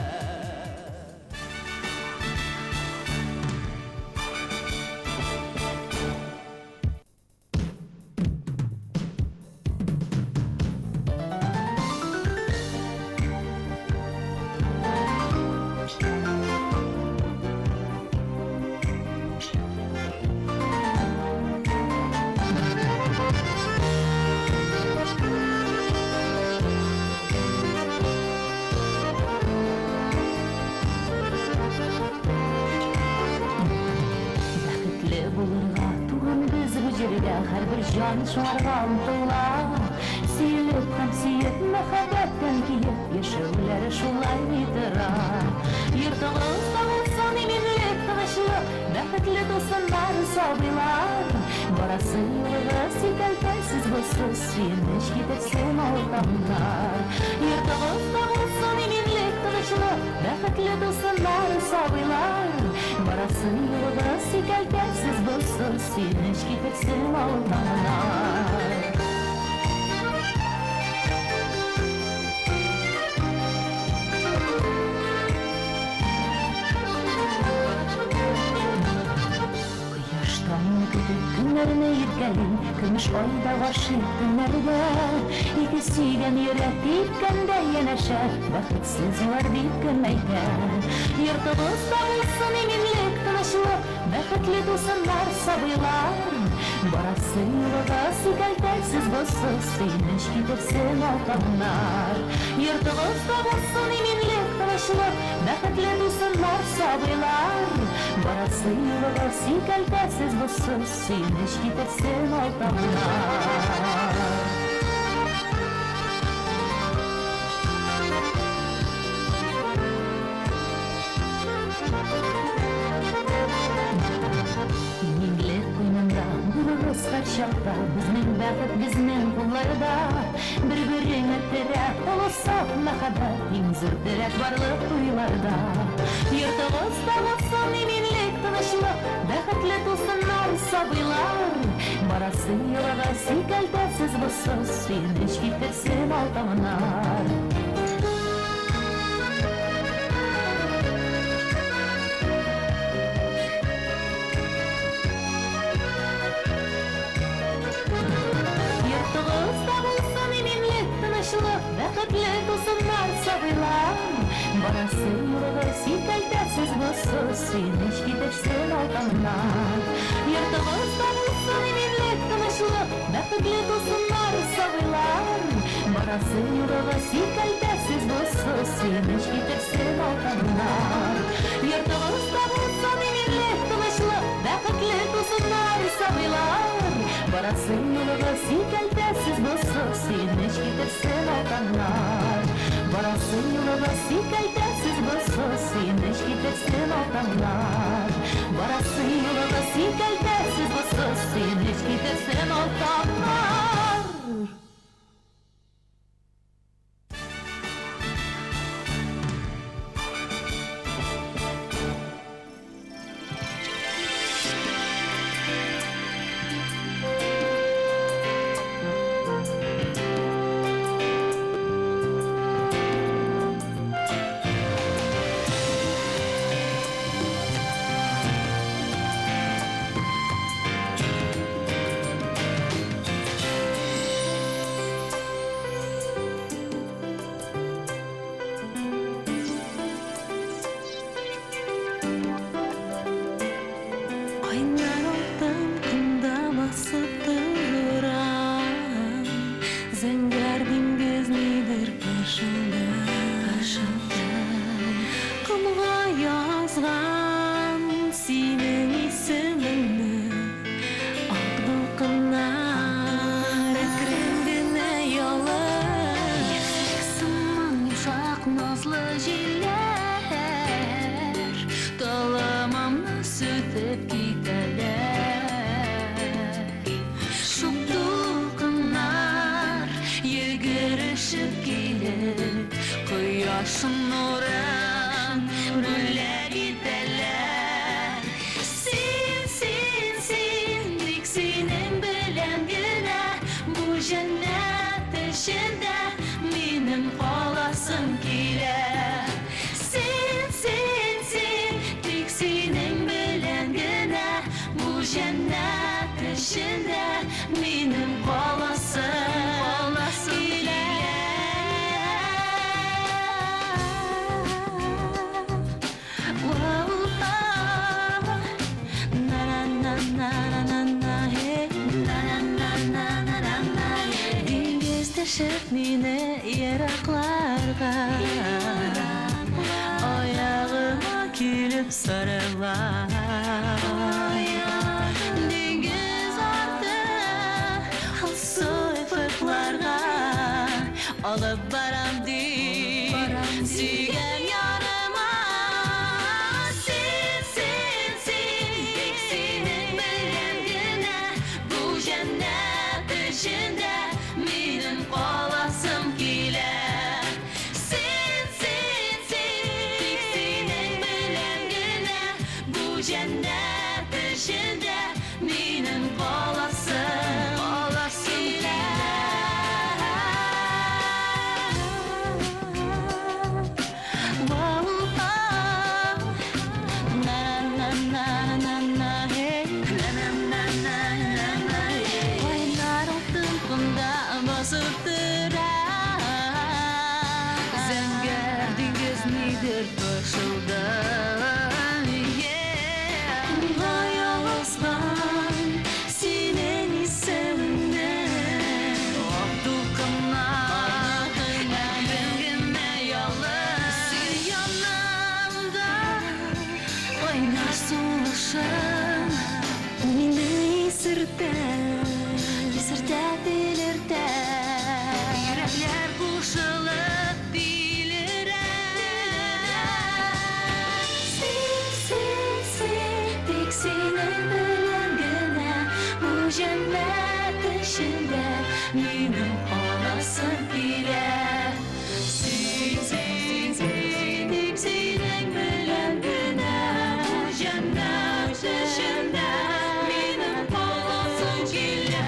her bir can şuarga umtular. Siyip hem siyip mehabetten kiyip yaşamları şulay bitirar. Yurtağızda olsan eminlik taşlı, bәхетле dostlar sabılar. Barası yılgız yetelpesiz busuz, suyunmuş gidersin ortamlar. Yurtağızda olsan eminlik taşlı, bәхетле dostlar sabılar. Barası yolda sikeltersiz bulsun Siniş gidersin olmalar Günlerine yirgelin, gümüş oyda başı günlerde İkisiyle yürek dikkende yeneşe Vakitsiz var dikkemeyde Yurtımızda olsun eminlik, tanışlık Vakitli dosunlar, sabırlar Barası yolda sikeltersiz bulsun Siniş gidersin altanlar Yurtımızda olsun eminlik, tanışlık Vakitli dosunlar, sabırlar Barası yolda sikeltersiz bulsun Siniş gidersin altanlar Her şartta bizning baxit bizning qo'llarda bir-birini terab olsak naqadar ingzir direk barliq to'ylarda yurtimizda bo'lsin eminlik tinchlik baxtli to'sinlar sabiylar barasi yo'lda sikaltasiz bo'lsin sinish getirsin oltamlar Vakitli do'stlar sabırlar Barası yolda sikaltasiz bo'lsin Sinish getirsin oltamlar Yurtimizda bo'lsin eminlik tinchlik Vakitli do'stlar sabırlar Barası yolda sikaltasiz bo'lsin Sinish getirsin oltamlar Yurtimizda bo'lsin eminlik tinchlik Vakitli do'stlar sabırlar Barası yolda sikaltasiz bo'lsin Sinish getirsin oltamlar Barası yolda sikaltasiz bo'lsin Sinish getirsin oltamlar Barası yolda sikaltasiz bo'lsin Sinish getirsin oltamlar Cennet bir koşulda Yalnızlar senin sevimden Olduklarına Ömrüme yalnız Yanımda oynarsın uşağım Meni sırda bilirde Yürekler kuşulup bilirde Sen, tek seni bilen gene Bu cennet içinde Benim olasın bile Sen, tek seni bilen gene Bu cennet içinde Benim olasın bile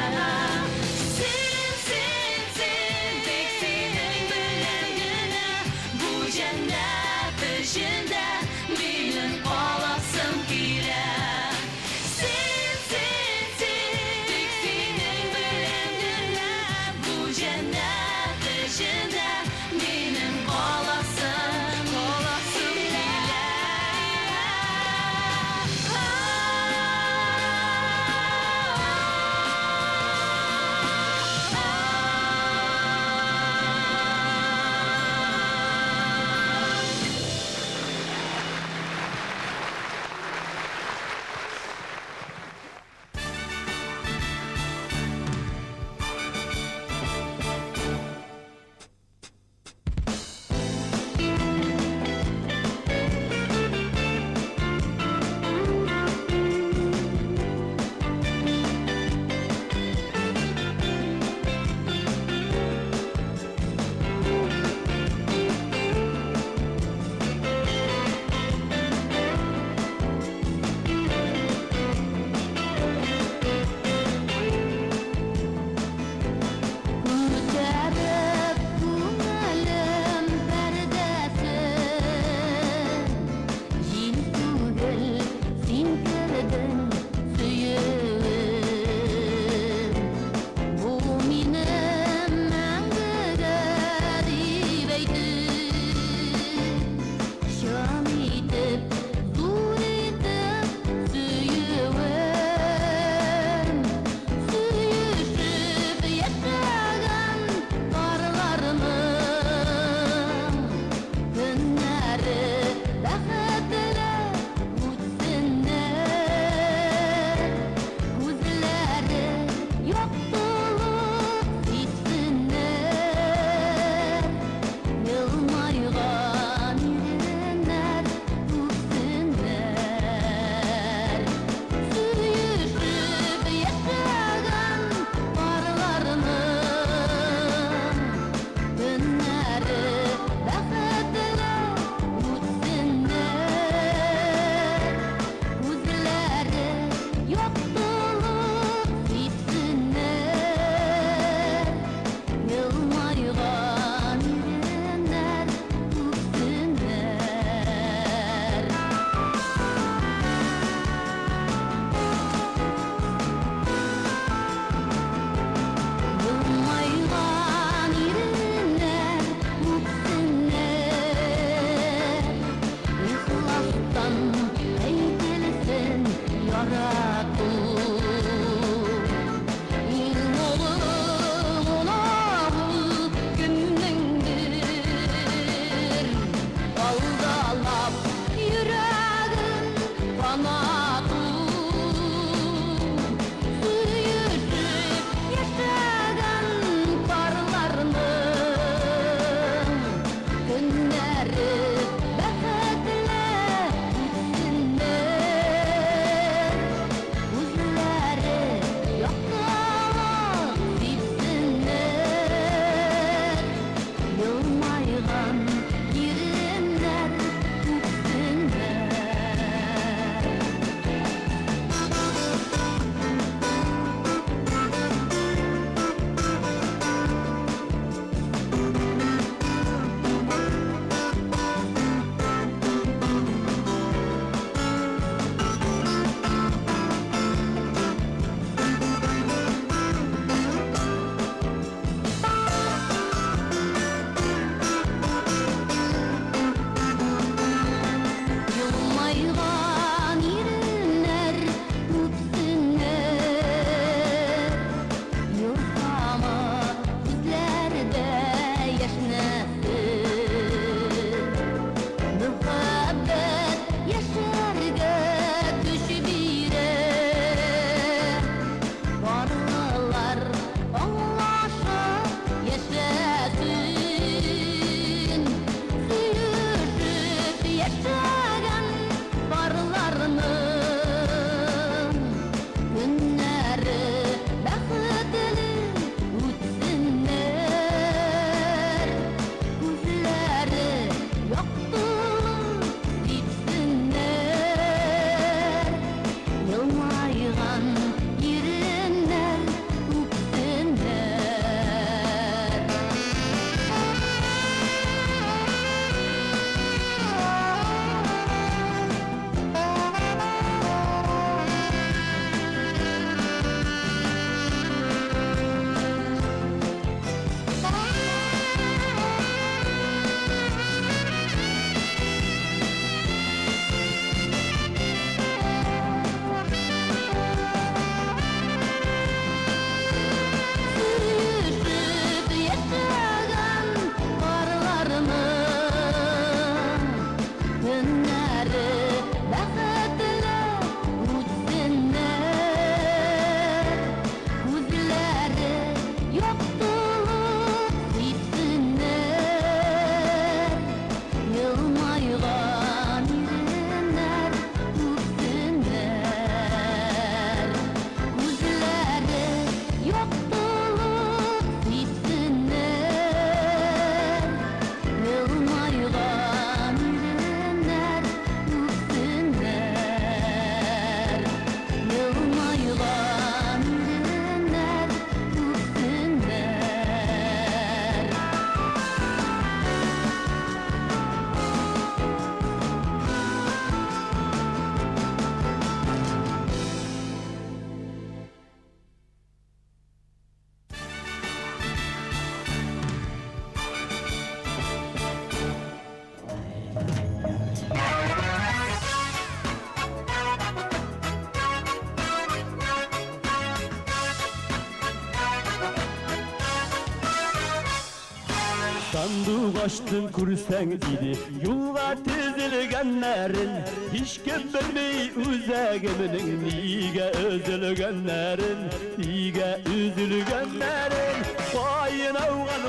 Sandık açtın kursen idi Yolga tizilgenlerin Hiç kim bilmey üzegiminin Niga üzülgenlerin Niga üzülgenlerin Koyun avgan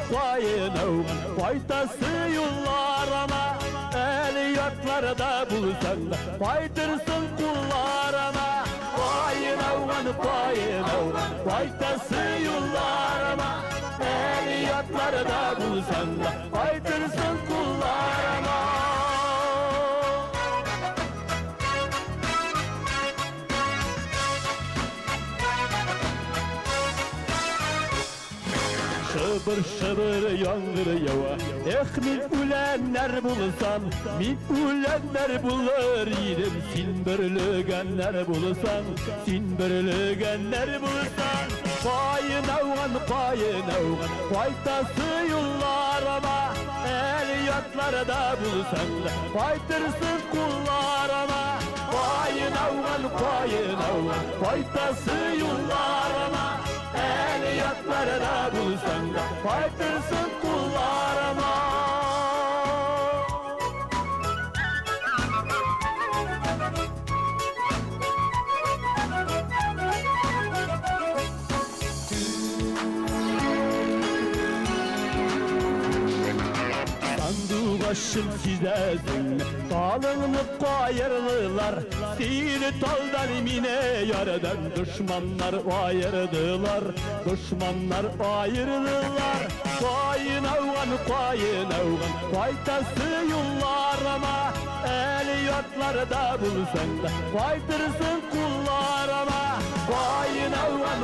Faytası yollarına El yatlarda bulsan da Faydırsın kullarına Koyun avgan Faytası yollarına El yatlarda bulsan da Faydırsın kullarına Şıbır şıbır yağmur yava min ülenler bulsan Min ülenler bulur idim Sin bürlügenler bulsan Sin bürlügenler bulsan Payın avgan Faytası yollarına El yatlarda bulsan Faydırsın kullarına Payın avgan Faytası yollarına El yatlarda bulsan da Faydırsın kullarına Sandık başım çizersin Dalınıp kayırlılar Seni taldan mine yaradan Düşmanlar ayırdılar Düşmanlar ayırdılar Koyun avgan Faytası yollarına El yatlarda bulsan da Faydırsın kullarına Koyun avgan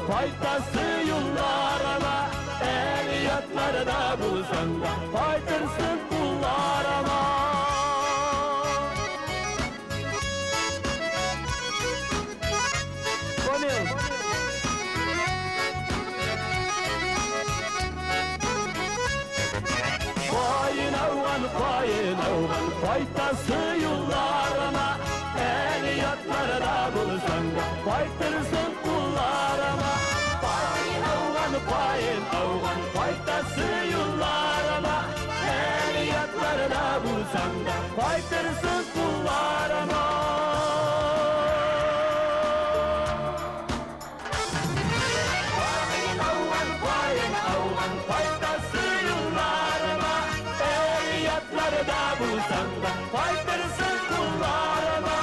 Faytası yollarına El yatlarda bulsan da Faydırsın kullarına Koyun avgan Faytası yollarına El yatlarda bulsan da Faydırsın kullarına Koyun avgan Faytası yollarına El yatlarda bulsan da Faydırsın kullarına Faytası yollarına El yatlarda bulsan da Faydırsın kullarına